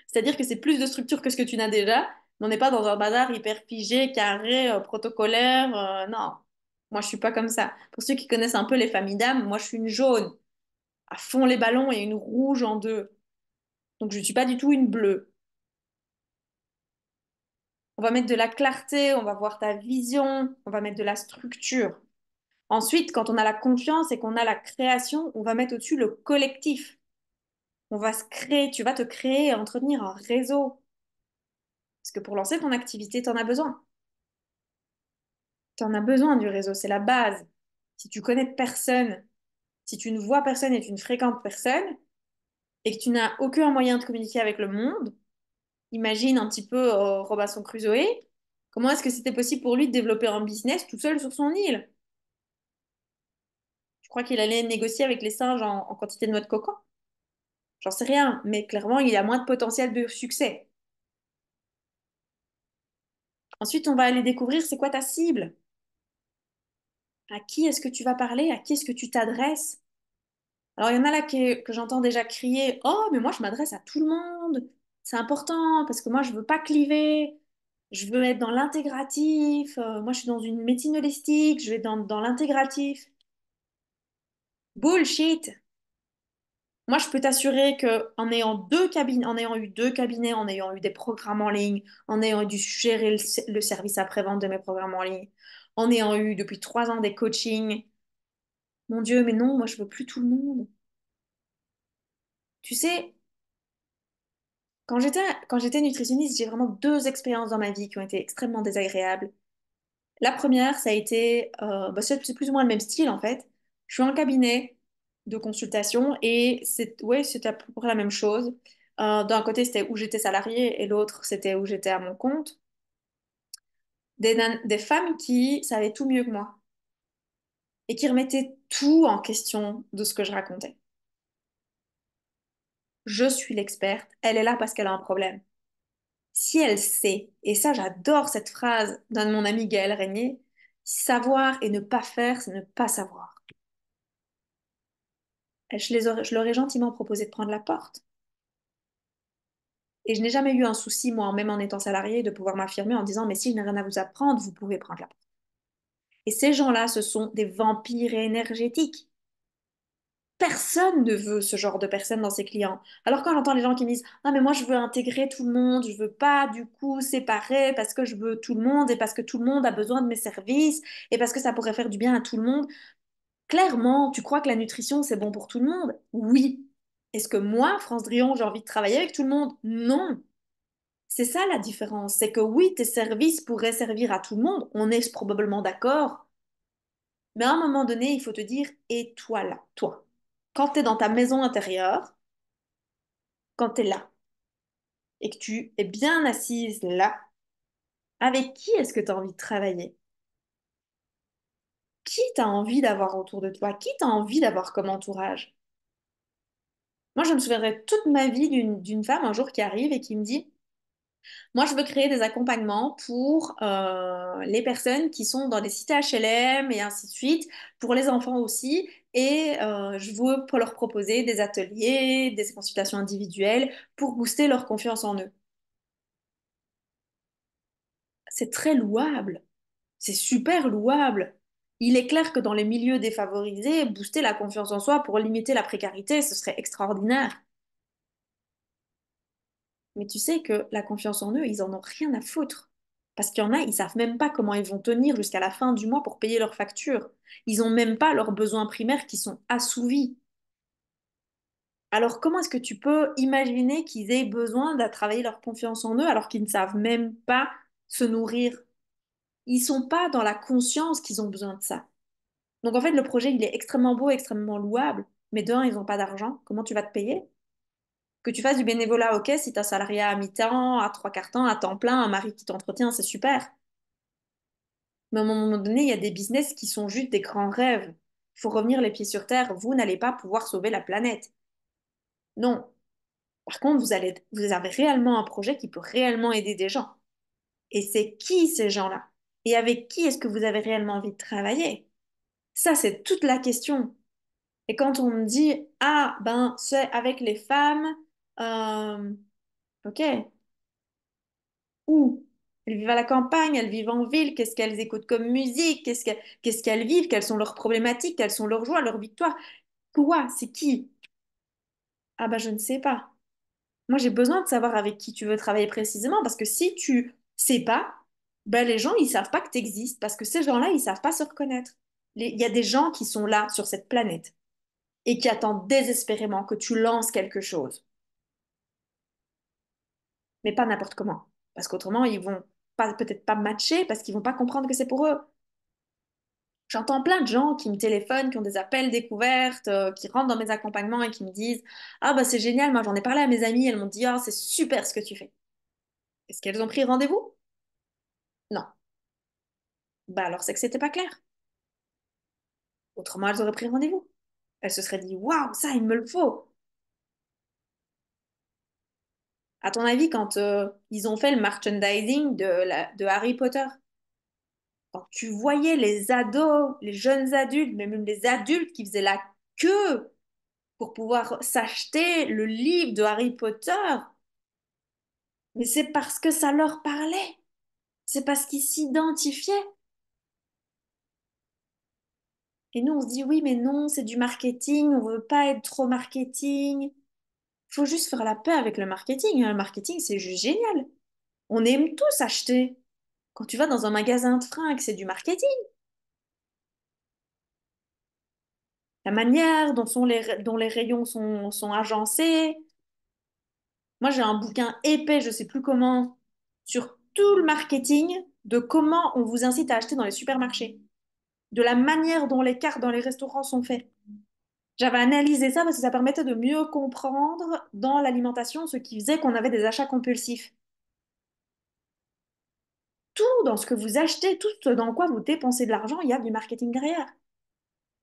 C'est-à-dire que c'est plus de structure que ce que tu n'as déjà. Mais on n'est pas dans un bazar hyper figé, carré, protocolaire. Non, moi je suis pas comme ça. Pour ceux qui connaissent un peu les familles d'âmes, moi je suis une jaune, à fond les ballons et une rouge en deux. Donc je ne suis pas du tout une bleue. On va mettre de la clarté, on va voir ta vision, on va mettre de la structure. Ensuite, quand on a la confiance et qu'on a la création, on va mettre au-dessus le collectif. On va se créer, tu vas te créer et entretenir un réseau. Parce que pour lancer ton activité, tu en as besoin. Tu en as besoin du réseau, c'est la base. Si tu connais personne, Si tu ne vois personne et tu ne fréquentes personne et que tu n'as aucun moyen de communiquer avec le monde, imagine un petit peu Robinson Crusoe, comment est-ce que c'était possible pour lui de développer un business tout seul sur son île? Je crois qu'il allait négocier avec les singes en quantité de noix de coco. J'en sais rien, mais clairement, il a moins de potentiel de succès. Ensuite, on va aller découvrir c'est quoi ta cible. À qui est-ce que tu vas parler? À qui est-ce que tu t'adresses? Alors, il y en a là que j'entends déjà crier, oh, mais moi, je m'adresse à tout le monde. C'est important parce que moi, je veux pas cliver. Je veux être dans l'intégratif. Moi, je suis dans une médecine holistique. Je vais dans l'intégratif. Bullshit. Moi, je peux t'assurer que en ayant deux cabinets, en ayant eu deux cabinets, en ayant eu des programmes en ligne, en ayant dû gérer le service après-vente de mes programmes en ligne, en ayant eu depuis 3 ans des coachings, mon Dieu, mais non, moi, je veux plus tout le monde. Tu sais, quand j'étais quand j'étais nutritionniste, j'ai vraiment deux expériences dans ma vie qui ont été extrêmement désagréables. La première, ça a été, c'est plus ou moins le même style en fait. Je suis en cabinet de consultation et c'était à peu près la même chose. D'un côté, c'était où j'étais salariée et l'autre, c'était où j'étais à mon compte. Des femmes qui savaient tout mieux que moi et qui remettaient tout en question de ce que je racontais. Je suis l'experte, elle est là parce qu'elle a un problème. Si elle sait, et ça j'adore cette phrase d'un de mon ami Gaël Régnier, savoir et ne pas faire, c'est ne pas savoir. Je leur ai gentiment proposé de prendre la porte. Et je n'ai jamais eu un souci, moi, même en étant salarié, de pouvoir m'affirmer en disant, mais si je n'ai rien à vous apprendre, vous pouvez prendre la porte. Et ces gens-là, ce sont des vampires énergétiques. Personne ne veut ce genre de personnes dans ses clients. Alors quand j'entends les gens qui me disent, ah mais moi je veux intégrer tout le monde, je veux pas du coup séparer parce que je veux tout le monde et parce que tout le monde a besoin de mes services et parce que ça pourrait faire du bien à tout le monde. Clairement, tu crois que la nutrition c'est bon pour tout le monde? Oui. Est-ce que moi, France Drion, j'ai envie de travailler avec tout le monde? Non. C'est ça la différence. C'est que oui, tes services pourraient servir à tout le monde, on est probablement d'accord, mais à un moment donné, il faut te dire, et toi là, toi, quand tu es dans ta maison intérieure, quand tu es là, et que tu es bien assise là, avec qui est-ce que tu as envie de travailler? Qui t'as envie d'avoir autour de toi? Qui t'as envie d'avoir comme entourage? Moi, je me souviendrai toute ma vie d'une femme un jour qui arrive et qui me dit, moi, je veux créer des accompagnements pour les personnes qui sont dans des cités HLM et ainsi de suite, pour les enfants aussi. Et je veux pour leur proposer des ateliers, des consultations individuelles pour booster leur confiance en eux. C'est très louable. C'est super louable. Il est clair que dans les milieux défavorisés, booster la confiance en soi pour limiter la précarité, ce serait extraordinaire. Mais tu sais que la confiance en eux, ils en ont rien à foutre. Parce qu'il y en a, ils savent même pas comment ils vont tenir jusqu'à la fin du mois pour payer leurs factures. Ils ont même pas leurs besoins primaires qui sont assouvis. Alors comment est-ce que tu peux imaginer qu'ils aient besoin de travailler leur confiance en eux alors qu'ils ne savent même pas se nourrir? Ils sont pas dans la conscience qu'ils ont besoin de ça. Donc en fait, le projet, il est extrêmement beau, extrêmement louable, mais de un, ils n'ont pas d'argent. Comment tu vas te payer? Que tu fasses du bénévolat, ok, si tu as un salarié à mi-temps, à trois quarts temps, à temps plein, un mari qui t'entretient, c'est super. Mais à un moment donné, il y a des business qui sont juste des grands rêves. Il faut revenir les pieds sur terre. Vous n'allez pas pouvoir sauver la planète. Non. Par contre, vous avez réellement un projet qui peut réellement aider des gens. Et c'est qui ces gens-là? Et avec qui est-ce que vous avez réellement envie de travailler? Ça, c'est toute la question. Et quand on me dit, ah, ben, c'est avec les femmes, euh, ok, où? Elles vivent à la campagne, elles vivent en ville, qu'est-ce qu'elles écoutent comme musique, qu'est-ce qu'elles vivent, quelles sont leurs problématiques, quelles sont leurs joies, leurs victoires. Quoi? C'est qui? Ah bah je ne sais pas. Moi j'ai besoin de savoir avec qui tu veux travailler précisément parce que si tu sais pas, ben les gens ils savent pas que tu existes parce que ces gens-là ils savent pas se reconnaître. Il y a des gens qui sont là sur cette planète et qui attendent désespérément que tu lances quelque chose, mais pas n'importe comment. Parce qu'autrement ils vont pas peut-être pas matcher parce qu'ils vont pas comprendre que c'est pour eux. J'entends plein de gens qui me téléphonent, qui ont des appels découvertes, qui rentrent dans mes accompagnements et qui me disent: Ah bah c'est génial, moi j'en ai parlé à mes amies, elles m'ont dit: Ah, c'est super ce que tu fais. Est-ce qu'elles ont pris rendez-vous? Non. Bah alors c'est que c'était pas clair. Autrement, elles auraient pris rendez-vous. Elles se seraient dit: Waouh, ça, il me le faut. À ton avis, quand ils ont fait le merchandising de Harry Potter, quand tu voyais les ados, les jeunes adultes, mais même les adultes qui faisaient la queue pour pouvoir s'acheter le livre de Harry Potter, mais c'est parce que ça leur parlait. C'est parce qu'ils s'identifiaient. Et nous, on se dit: Oui, mais non, c'est du marketing, on veut pas être trop marketing. Il faut juste faire la paix avec le marketing, hein. Le marketing, c'est juste génial. On aime tous acheter. Quand tu vas dans un magasin de fringues, c'est du marketing. La manière dont les rayons sont agencés. Moi, j'ai un bouquin épais, je sais plus comment, sur tout le marketing de comment on vous incite à acheter dans les supermarchés, de la manière dont les cartes dans les restaurants sont faites. J'avais analysé ça parce que ça permettait de mieux comprendre dans l'alimentation ce qui faisait qu'on avait des achats compulsifs. Tout dans ce que vous achetez, tout ce dans quoi vous dépensez de l'argent, il y a du marketing derrière.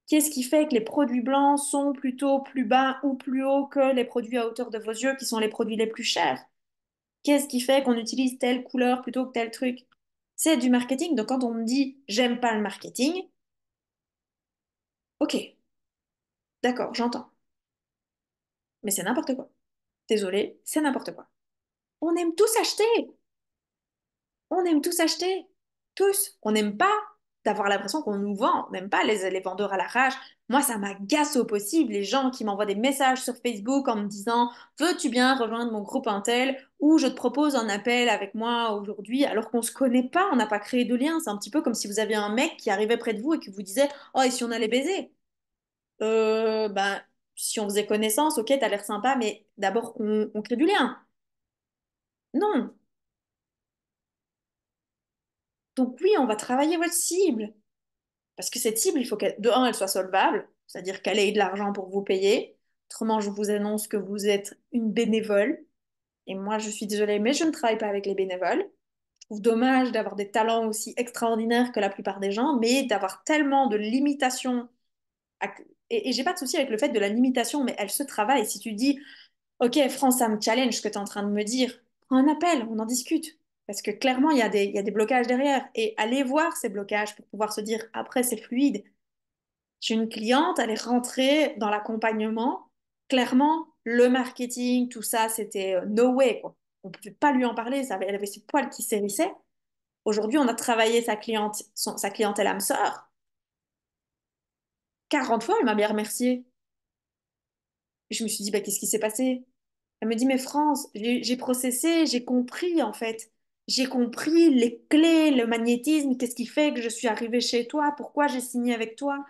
Qu'est-ce qui fait que les produits blancs sont plutôt plus bas ou plus hauts que les produits à hauteur de vos yeux, qui sont les produits les plus chers? Qu'est-ce qui fait qu'on utilise telle couleur plutôt que tel truc? C'est du marketing. Donc quand on me dit j'aime pas le marketing, ok, d'accord, j'entends. Mais c'est n'importe quoi. Désolé, c'est n'importe quoi. On aime tous acheter. On aime tous acheter. Tous. On n'aime pas d'avoir l'impression qu'on nous vend. On n'aime pas les vendeurs à l'arrache. Moi, ça m'agace au possible, les gens qui m'envoient des messages sur Facebook en me disant: Veux-tu bien rejoindre mon groupe Intel ou je te propose un appel avec moi aujourd'hui, alors qu'on se connaît pas, on n'a pas créé de lien. C'est un petit peu comme si vous aviez un mec qui arrivait près de vous et qui vous disait: Oh, et si on allait baiser? Ben, si on faisait connaissance, ok, t'as l'air sympa, mais d'abord on crée du lien. Non. Donc oui, on va travailler votre cible. Parce que cette cible, il faut qu'elle, de un, elle soit solvable, c'est-à-dire qu'elle ait de l'argent pour vous payer. Autrement, je vous annonce que vous êtes une bénévole. Et moi, je suis désolée, mais je ne travaille pas avec les bénévoles. Je trouve dommage d'avoir des talents aussi extraordinaires que la plupart des gens, mais d'avoir tellement de limitations. Et j'ai pas de souci avec le fait de la limitation, mais elle se travaille. Si tu dis: Ok, France, ça me challenge ce que tu es en train de me dire, prends un appel, on en discute. Parce que clairement, il y a des blocages derrière. Et aller voir ces blocages pour pouvoir se dire après, c'est fluide. J'ai une cliente, elle est rentrée dans l'accompagnement. Clairement, le marketing, tout ça, c'était no way, quoi. On ne pouvait pas lui en parler, elle avait ses poils qui s'hérissaient. Aujourd'hui, on a travaillé sa clientèle âme sœur. 40 fois, elle m'a bien remercié. Et je me suis dit: Bah, qu'est-ce qui s'est passé? Elle me dit: Mais France, j'ai processé, j'ai compris en fait. J'ai compris les clés, le magnétisme, qu'est-ce qui fait que je suis arrivée chez toi, pourquoi j'ai signé avec toi.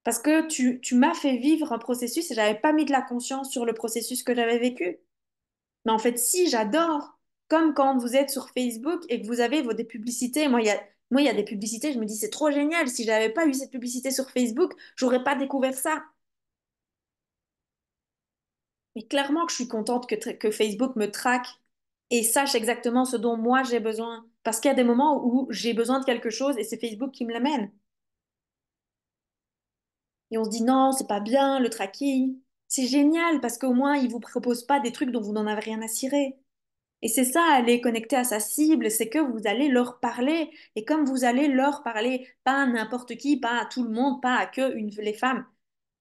Parce que tu m'as fait vivre un processus et j'avais pas mis de la conscience sur le processus que j'avais vécu. Mais en fait, si, j'adore. Comme quand vous êtes sur Facebook et que vous avez des publicités. Moi, il y a des publicités, je me dis: C'est trop génial. Si j'avais pas eu cette publicité sur Facebook, j'aurais pas découvert ça. Mais clairement que je suis contente que Facebook me traque et sache exactement ce dont moi j'ai besoin. Parce qu'il y a des moments où j'ai besoin de quelque chose et c'est Facebook qui me l'amène. Et on se dit: Non, c'est pas bien, le tracking. C'est génial parce qu'au moins, ils vous proposent pas des trucs dont vous n'en avez rien à cirer. Et c'est ça, aller connecter à sa cible, c'est que vous allez leur parler. Et comme vous allez leur parler, pas à n'importe qui, pas à tout le monde, pas à les femmes.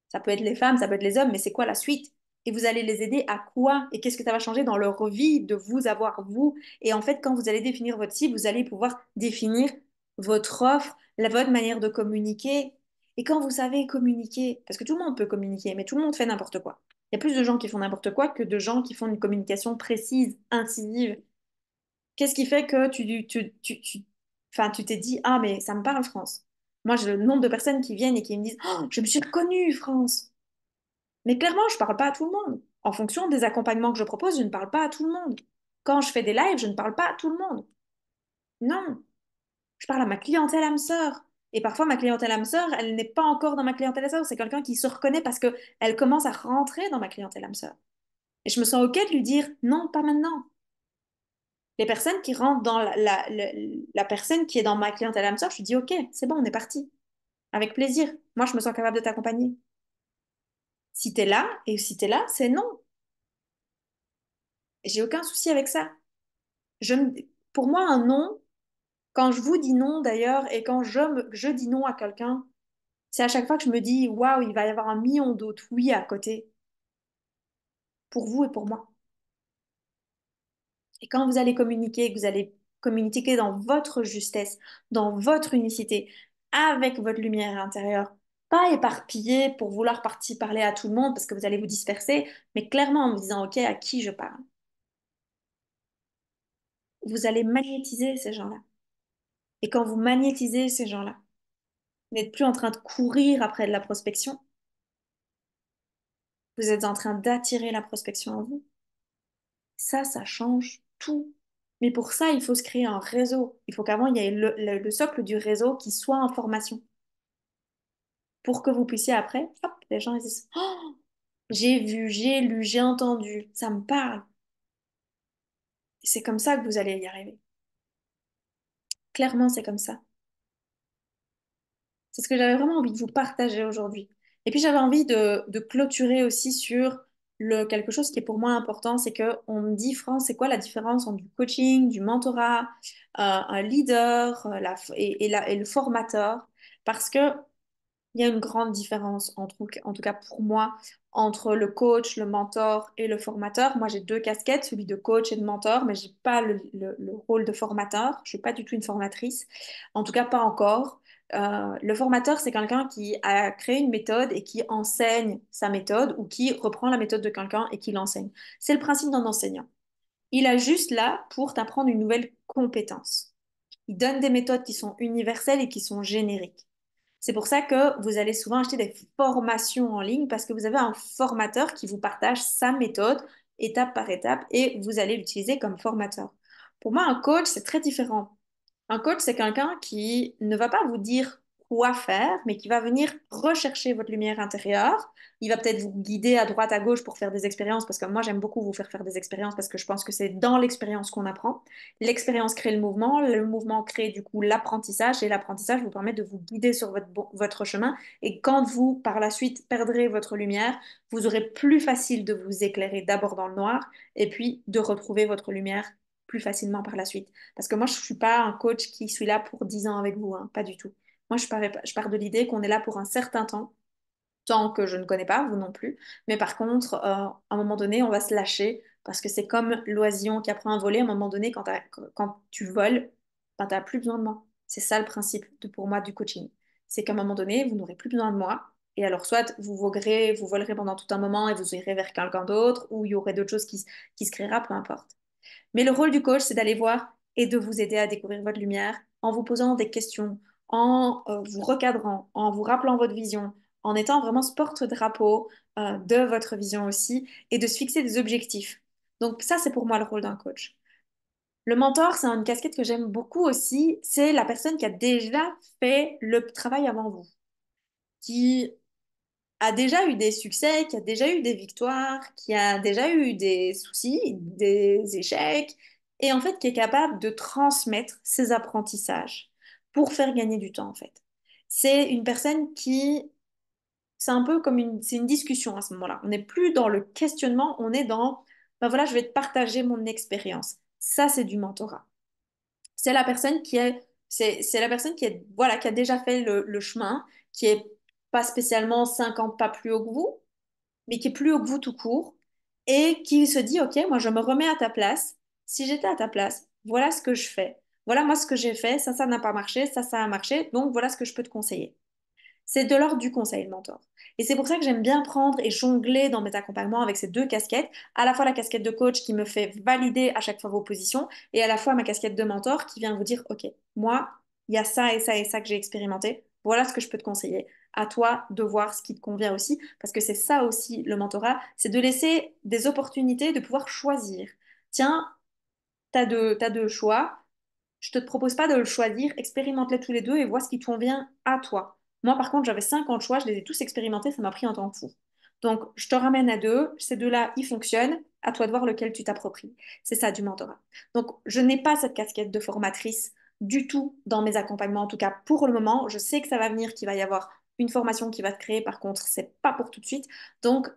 Ça peut être les femmes, ça peut être les hommes, mais c'est quoi la suite? Et vous allez les aider à quoi? Et qu'est-ce que ça va changer dans leur vie de vous avoir vous? Et en fait, quand vous allez définir votre cible, vous allez pouvoir définir votre offre, votre manière de communiquer. Et quand vous savez communiquer, parce que tout le monde peut communiquer, mais tout le monde fait n'importe quoi. Il y a plus de gens qui font n'importe quoi que de gens qui font une communication précise, incisive. Qu'est-ce qui fait que enfin, tu t'es dit: Ah, mais ça me parle, France. Moi, j'ai le nombre de personnes qui viennent et qui me disent: Oh, je me suis reconnue, France. Mais clairement, je ne parle pas à tout le monde. En fonction des accompagnements que je propose, je ne parle pas à tout le monde. Quand je fais des lives, je ne parle pas à tout le monde. Non, je parle à ma clientèle âme sœur. Et parfois, ma clientèle âme sœur, elle n'est pas encore dans ma clientèle âme sœur. C'est quelqu'un qui se reconnaît parce que elle commence à rentrer dans ma clientèle âme sœur. Et je me sens OK de lui dire non, pas maintenant. Les personnes qui rentrent dans la personne qui est dans ma clientèle âme sœur, je lui dis OK, c'est bon, on est parti. Avec plaisir. Moi, je me sens capable de t'accompagner. Si t'es là, et si t'es là, c'est non. Et j'ai aucun souci avec ça. Je ne- Pour moi, un non, quand je vous dis non d'ailleurs, et quand je dis non à quelqu'un, c'est à chaque fois que je me dis, waouh, il va y avoir un million d'autres oui à côté, pour vous et pour moi. Et quand vous allez communiquer, que vous allez communiquer dans votre justesse, dans votre unicité, avec votre lumière intérieure, pas éparpillé pour vouloir partir parler à tout le monde parce que vous allez vous disperser, mais clairement en vous disant, OK, à qui je parle? Vous allez magnétiser ces gens-là. Et quand vous magnétisez ces gens-là, vous n'êtes plus en train de courir après de la prospection, vous êtes en train d'attirer la prospection en vous. Ça change tout. Mais pour ça, il faut se créer un réseau. Il faut qu'avant, il y ait le socle du réseau qui soit en formation. Pour que vous puissiez après, hop, les gens ils disent, oh, j'ai vu, j'ai lu, j'ai entendu, ça me parle. Et c'est comme ça que vous allez y arriver. Clairement, c'est comme ça. C'est ce que j'avais vraiment envie de vous partager aujourd'hui. Et puis j'avais envie de clôturer aussi sur quelque chose qui est pour moi important, c'est que on me dit, France, c'est quoi la différence entre du coaching, du mentorat, un leader et le formateur? Parce que il y a une grande différence, en tout cas pour moi, entre le coach, le mentor et le formateur. Moi, j'ai deux casquettes, celui de coach et de mentor, mais j'ai pas le rôle de formateur. Je suis pas du tout une formatrice, en tout cas pas encore. Le formateur, c'est quelqu'un qui a créé une méthode et qui enseigne sa méthode ou qui reprend la méthode de quelqu'un et qui l'enseigne. C'est le principe d'un enseignant. Il est juste là pour t'apprendre une nouvelle compétence. Il donne des méthodes qui sont universelles et qui sont génériques. C'est pour ça que vous allez souvent acheter des formations en ligne parce que vous avez un formateur qui vous partage sa méthode étape par étape et vous allez l'utiliser comme formateur. Pour moi, un coach, c'est très différent. Un coach, c'est quelqu'un qui ne va pas vous dire quoi faire, mais qui va venir rechercher votre lumière intérieure. Il va peut-être vous guider à droite, à gauche pour faire des expériences, parce que moi, j'aime beaucoup vous faire faire des expériences, parce que je pense que c'est dans l'expérience qu'on apprend. L'expérience crée le mouvement crée du coup l'apprentissage, et l'apprentissage vous permet de vous guider sur votre chemin. Et quand vous, par la suite, perdrez votre lumière, vous aurez plus facile de vous éclairer d'abord dans le noir, et puis de retrouver votre lumière plus facilement par la suite. Parce que moi, je ne suis pas un coach qui suis là pour 10 ans avec vous, hein, pas du tout. Moi, je pars de l'idée qu'on est là pour un certain temps, tant que je ne connais pas, vous non plus. Mais par contre, à un moment donné, on va se lâcher parce que c'est comme l'oisillon qui apprend à voler. À un moment donné, quand tu voles, ben, tu n'as plus besoin de moi. C'est ça le principe pour moi du coaching. C'est qu'à un moment donné, vous n'aurez plus besoin de moi. Et alors, soit vous volerez pendant tout un moment et vous irez vers quelqu'un d'autre, ou il y aurait d'autres choses qui se créera, peu importe. Mais le rôle du coach, c'est d'aller voir et de vous aider à découvrir votre lumière en vous posant des questions, en vous recadrant, en vous rappelant votre vision, en étant vraiment ce porte-drapeau de votre vision aussi et de se fixer des objectifs. Donc ça, c'est pour moi le rôle d'un coach. Le mentor, c'est une casquette que j'aime beaucoup aussi. C'est la personne qui a déjà fait le travail avant vous, qui a déjà eu des succès, qui a déjà eu des victoires, qui a déjà eu des soucis, des échecs, et en fait qui est capable de transmettre ses apprentissages pour faire gagner du temps en fait. C'est une personne c'est un peu comme c'est une discussion à ce moment-là. On n'est plus dans le questionnement, on est dans, ben voilà, je vais te partager mon expérience. Ça, c'est du mentorat. C'est la personne c'est la personne voilà, qui a déjà fait le chemin, qui est pas spécialement 50 pas plus haut que vous, mais qui est plus haut que vous tout court, et qui se dit, OK, moi je me remets à ta place. Si j'étais à ta place, voilà ce que je fais. Voilà moi ce que j'ai fait. Ça n'a pas marché. Ça a marché. Donc voilà ce que je peux te conseiller. C'est de l'ordre du conseil, le mentor. Et c'est pour ça que j'aime bien prendre et jongler dans mes accompagnements avec ces deux casquettes, à la fois la casquette de coach qui me fait valider à chaque fois vos positions, et à la fois ma casquette de mentor qui vient vous dire, OK, moi, il y a ça et ça et ça que j'ai expérimenté, voilà ce que je peux te conseiller. À toi de voir ce qui te convient aussi, parce que c'est ça aussi le mentorat, c'est de laisser des opportunités de pouvoir choisir. Tiens, t'as deux choix, je te propose pas de le choisir, expérimente-les tous les deux et vois ce qui te convient à toi. Moi, par contre, j'avais 50 choix, je les ai tous expérimentés, ça m'a pris un temps fou. Donc, je te ramène à deux, ces deux-là, ils fonctionnent, à toi de voir lequel tu t'appropries. C'est ça du mentorat. Donc, je n'ai pas cette casquette de formatrice du tout dans mes accompagnements, en tout cas pour le moment. Je sais que ça va venir, qu'il va y avoir une formation qui va te créer, par contre, c'est pas pour tout de suite. Donc,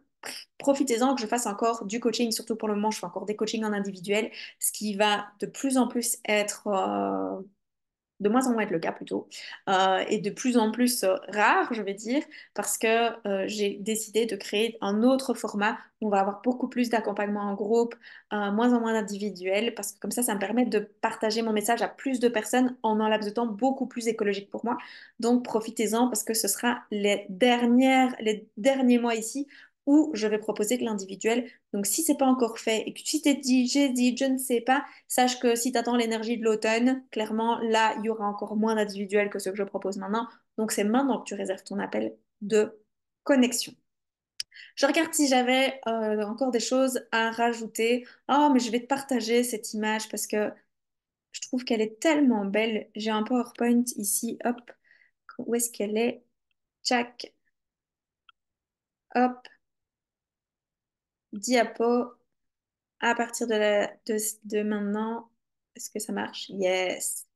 profitez-en que je fasse encore du coaching, surtout pour le moment, je fais encore des coachings en individuel, ce qui va de plus en plus être de moins en moins être le cas plutôt, et de plus en plus rare, je vais dire, parce que j'ai décidé de créer un autre format où on va avoir beaucoup plus d'accompagnement en groupe, moins en moins d'individuel, parce que comme ça me permet de partager mon message à plus de personnes en un laps de temps beaucoup plus écologique pour moi. Donc profitez-en parce que ce sera les derniers mois ici où je vais proposer que l'individuel. Donc si c'est pas encore fait et que si t'es dit, j'ai dit, je ne sais pas, sache que si tu attends l'énergie de l'automne, clairement, là, il y aura encore moins d'individuels que ce que je propose maintenant. Donc, c'est maintenant que tu réserves ton appel de connexion. Je regarde si j'avais encore des choses à rajouter. Oh, mais je vais te partager cette image parce que je trouve qu'elle est tellement belle. J'ai un PowerPoint ici. Hop, où est-ce qu'elle est? Tchac, hop, diapo. À partir de maintenant, est-ce que ça marche? Yes.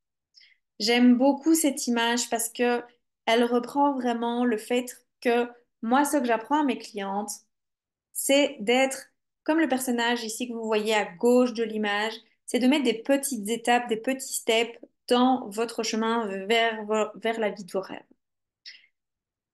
J'aime beaucoup cette image parce que elle reprend vraiment le fait que moi, ce que j'apprends à mes clientes, c'est d'être comme le personnage ici que vous voyez à gauche de l'image, c'est de mettre des petites étapes, des petits steps dans votre chemin vers la vie de vos rêves.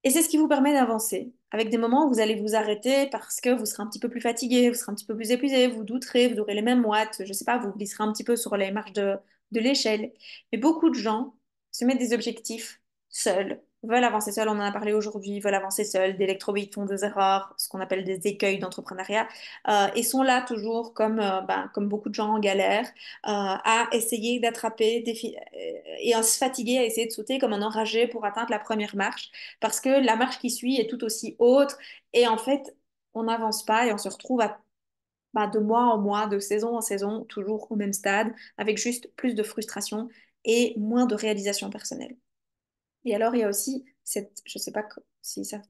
Et c'est ce qui vous permet d'avancer, avec des moments où vous allez vous arrêter parce que vous serez un petit peu plus fatigué, vous serez un petit peu plus épuisé, vous douterez, vous aurez les mêmes watts, je sais pas, vous glisserez un petit peu sur les marches de l'échelle. Mais beaucoup de gens se mettent des objectifs seuls, veulent avancer seuls, on en a parlé aujourd'hui, veulent avancer seuls, d'électrobites font des erreurs, ce qu'on appelle des écueils d'entrepreneuriat, et sont là toujours comme beaucoup de gens en galère, à essayer d'attraper et à se fatiguer, à essayer de sauter comme un enragé pour atteindre la première marche parce que la marche qui suit est tout aussi haute et en fait, on n'avance pas et on se retrouve de mois en mois, de saison en saison, toujours au même stade, avec juste plus de frustration et moins de réalisation personnelle. Et alors, il y a aussi je sais pas si ça,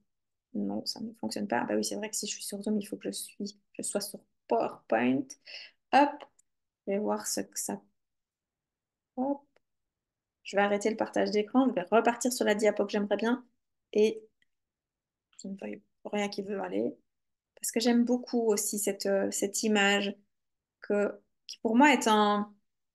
non, ça ne fonctionne pas. Ah bah oui, c'est vrai que si je suis sur Zoom, il faut que je sois sur PowerPoint. Hop, je vais voir ce que ça. Hop, je vais arrêter le partage d'écran, je vais repartir sur la diapo que j'aimerais bien et je ne vois rien qui veut aller. Parce que j'aime beaucoup aussi cette image qui pour moi est un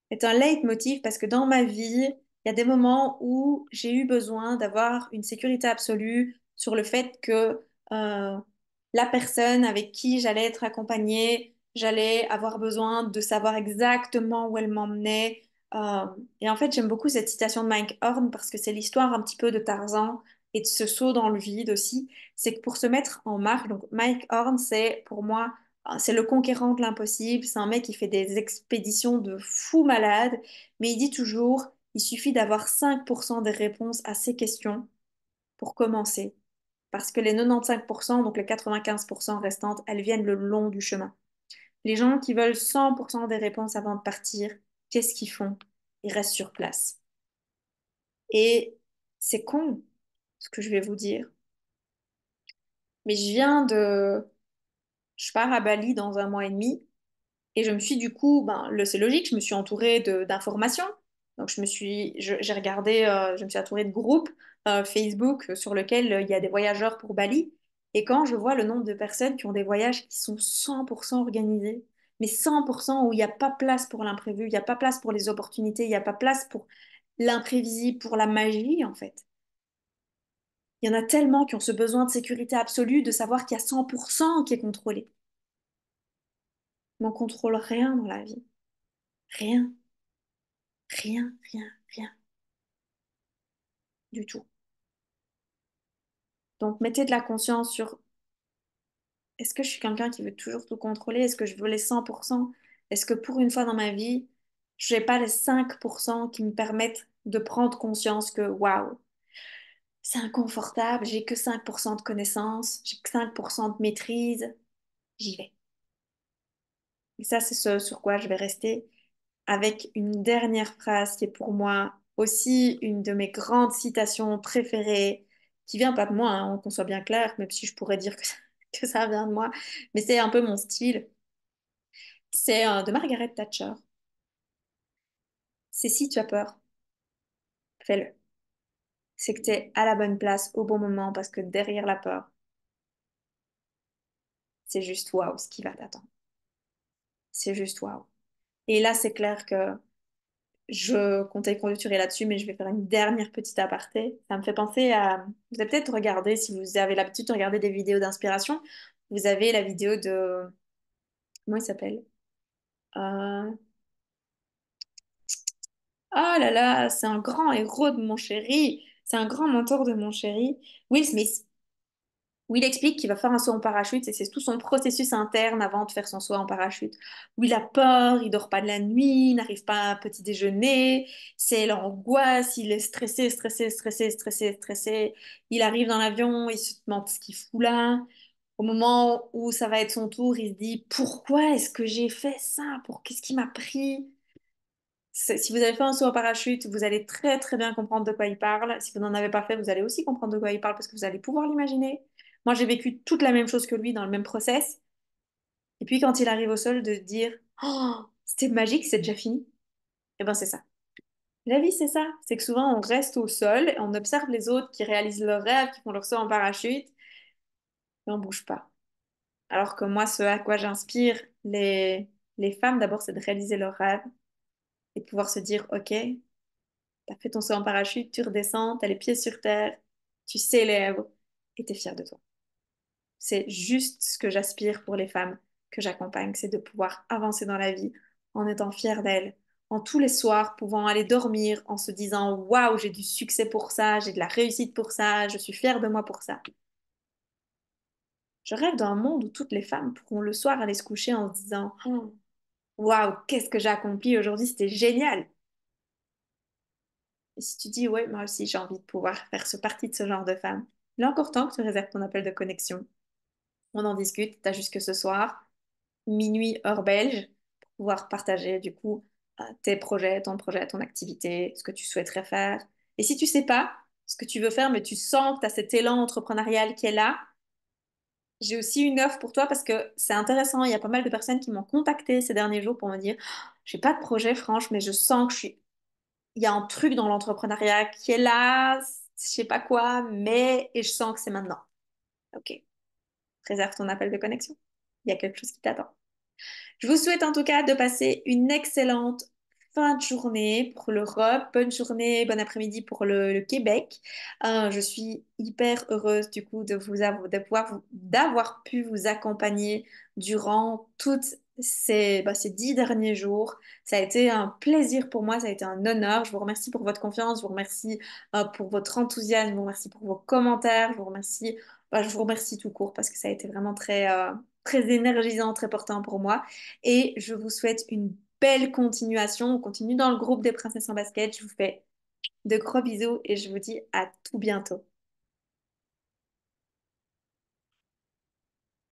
leitmotiv parce que dans ma vie, il y a des moments où j'ai eu besoin d'avoir une sécurité absolue sur le fait que la personne avec qui j'allais être accompagnée, j'allais avoir besoin de savoir exactement où elle m'emmenait. Euh, et en fait, j'aime beaucoup cette citation de Mike Horn parce que c'est l'histoire un petit peu de Tarzan et de ce saut dans le vide aussi. C'est que pour se mettre en marche, donc Mike Horn, c'est pour moi c'est le conquérant de l'impossible. C'est un mec qui fait des expéditions de fou malade, mais il dit toujours, il suffit d'avoir 5% des réponses à ces questions pour commencer. Parce que les 95%, donc les 95% restantes, elles viennent le long du chemin. Les gens qui veulent 100% des réponses avant de partir, qu'est-ce qu'ils font? Ils restent sur place. Et c'est con, ce que je vais vous dire. Mais je pars à Bali dans un mois et demi. Et je me suis du coup, c'est logique, je me suis entourée d'informations. Donc j'ai regardé, je me suis entourée de groupes Facebook sur lesquels il y a des voyageurs pour Bali. Et quand je vois le nombre de personnes qui ont des voyages qui sont 100% organisés, mais 100% où il n'y a pas place pour l'imprévu, il n'y a pas place pour les opportunités, il n'y a pas place pour l'imprévisible, pour la magie en fait. Il y en a tellement qui ont ce besoin de sécurité absolue, de savoir qu'il y a 100% qui est contrôlé. Mais on contrôle rien dans la vie. Rien. Rien, rien, rien du tout. Donc, mettez de la conscience sur est-ce que je suis quelqu'un qui veut toujours tout contrôler? Est-ce que je veux les 100%? Est-ce que pour une fois dans ma vie, je n'ai pas les 5% qui me permettent de prendre conscience que waouh, c'est inconfortable, j'ai que 5% de connaissances, j'ai que 5% de maîtrise, j'y vais. Et ça, c'est ce sur quoi je vais rester. avec une dernière phrase qui est pour moi aussi une de mes grandes citations préférées, qui vient pas de moi, hein, qu'on soit bien clair, même si je pourrais dire que que ça vient de moi, mais c'est un peu mon style. C'est de Margaret Thatcher. C'est si tu as peur, fais-le. C'est que tu es à la bonne place au bon moment parce que derrière la peur, c'est juste waouh ce qui va t'attendre. C'est juste waouh. Et là, c'est clair que je comptais clôturer là-dessus, mais je vais faire une dernière petite aparté. Ça me fait penser à... Vous avez peut-être regardé, si vous avez l'habitude de regarder des vidéos d'inspiration, vous avez la vidéo de... Comment il s'appelle? Euh... Oh là là, c'est un grand héros de mon chéri. C'est un grand mentor de mon chéri. Will Smith. Où il explique qu'il va faire un saut en parachute et c'est tout son processus interne avant de faire son saut en parachute. Où il a peur, il dort pas de la nuit, il n'arrive pas à un petit déjeuner, c'est l'angoisse, il est stressé, stressé, stressé, stressé, stressé. Il arrive dans l'avion, il se demande ce qu'il fout là. Au moment où ça va être son tour, il se dit pourquoi est-ce que j'ai fait ça? Pour qu'est-ce qui m'a pris? Si vous avez fait un saut en parachute, vous allez très très bien comprendre de quoi il parle. Si vous n'en avez pas fait, vous allez aussi comprendre de quoi il parle parce que vous allez pouvoir l'imaginer. Moi, j'ai vécu toute la même chose que lui dans le même process. Et puis quand il arrive au sol, de dire oh, c'était magique, c'est déjà fini. Et ben c'est ça. La vie, c'est ça. C'est que souvent, on reste au sol, et on observe les autres qui réalisent leurs rêves, qui font leur saut en parachute, et on bouge pas. Alors que moi, ce à quoi j'inspire les femmes, d'abord, c'est de réaliser leurs rêves et de pouvoir se dire, OK, t'as fait ton saut en parachute, tu redescends, t'as les pieds sur terre, tu célèbres et t'es fier de toi. C'est juste ce que j'aspire pour les femmes que j'accompagne, c'est de pouvoir avancer dans la vie en étant fière d'elles, en tous les soirs pouvant aller dormir en se disant waouh, j'ai du succès pour ça, j'ai de la réussite pour ça, je suis fière de moi pour ça. Je rêve d'un monde où toutes les femmes pourront le soir aller se coucher en se disant oh, waouh, qu'est-ce que j'ai accompli aujourd'hui, c'était génial. Et si tu dis ouais, moi aussi j'ai envie de pouvoir faire partie de ce genre de femme, il est encore temps que tu réserves ton appel de connexion. On en discute, t'as jusque ce soir. Minuit heure belge pour pouvoir partager du coup tes projets, ton activité, ce que tu souhaiterais faire. Et si tu sais pas ce que tu veux faire, mais tu sens que tu as cet élan entrepreneurial qui est là, j'ai aussi une offre pour toi parce que c'est intéressant. Il y a pas mal de personnes qui m'ont contacté ces derniers jours pour me dire, j'ai pas de projet franche, mais je sens que il y a un truc dans l'entrepreneuriat qui est là, je sais pas quoi, mais et je sens que c'est maintenant. Ok, réserve ton appel de connexion. Il y a quelque chose qui t'attend. Je vous souhaite en tout cas de passer une excellente fin de journée pour l'Europe. Bonne journée, bon après-midi pour le Québec. Je suis hyper heureuse du coup d'avoir pu vous accompagner durant toutes ces 10 derniers jours. Ça a été un plaisir pour moi, ça a été un honneur. Je vous remercie pour votre confiance, je vous remercie pour votre enthousiasme, je vous remercie pour vos commentaires, je vous remercie tout court parce que ça a été vraiment très énergisant, très portant pour moi. Et je vous souhaite une belle continuation. On continue dans le groupe des princesses en basket. Je vous fais de gros bisous et je vous dis à tout bientôt.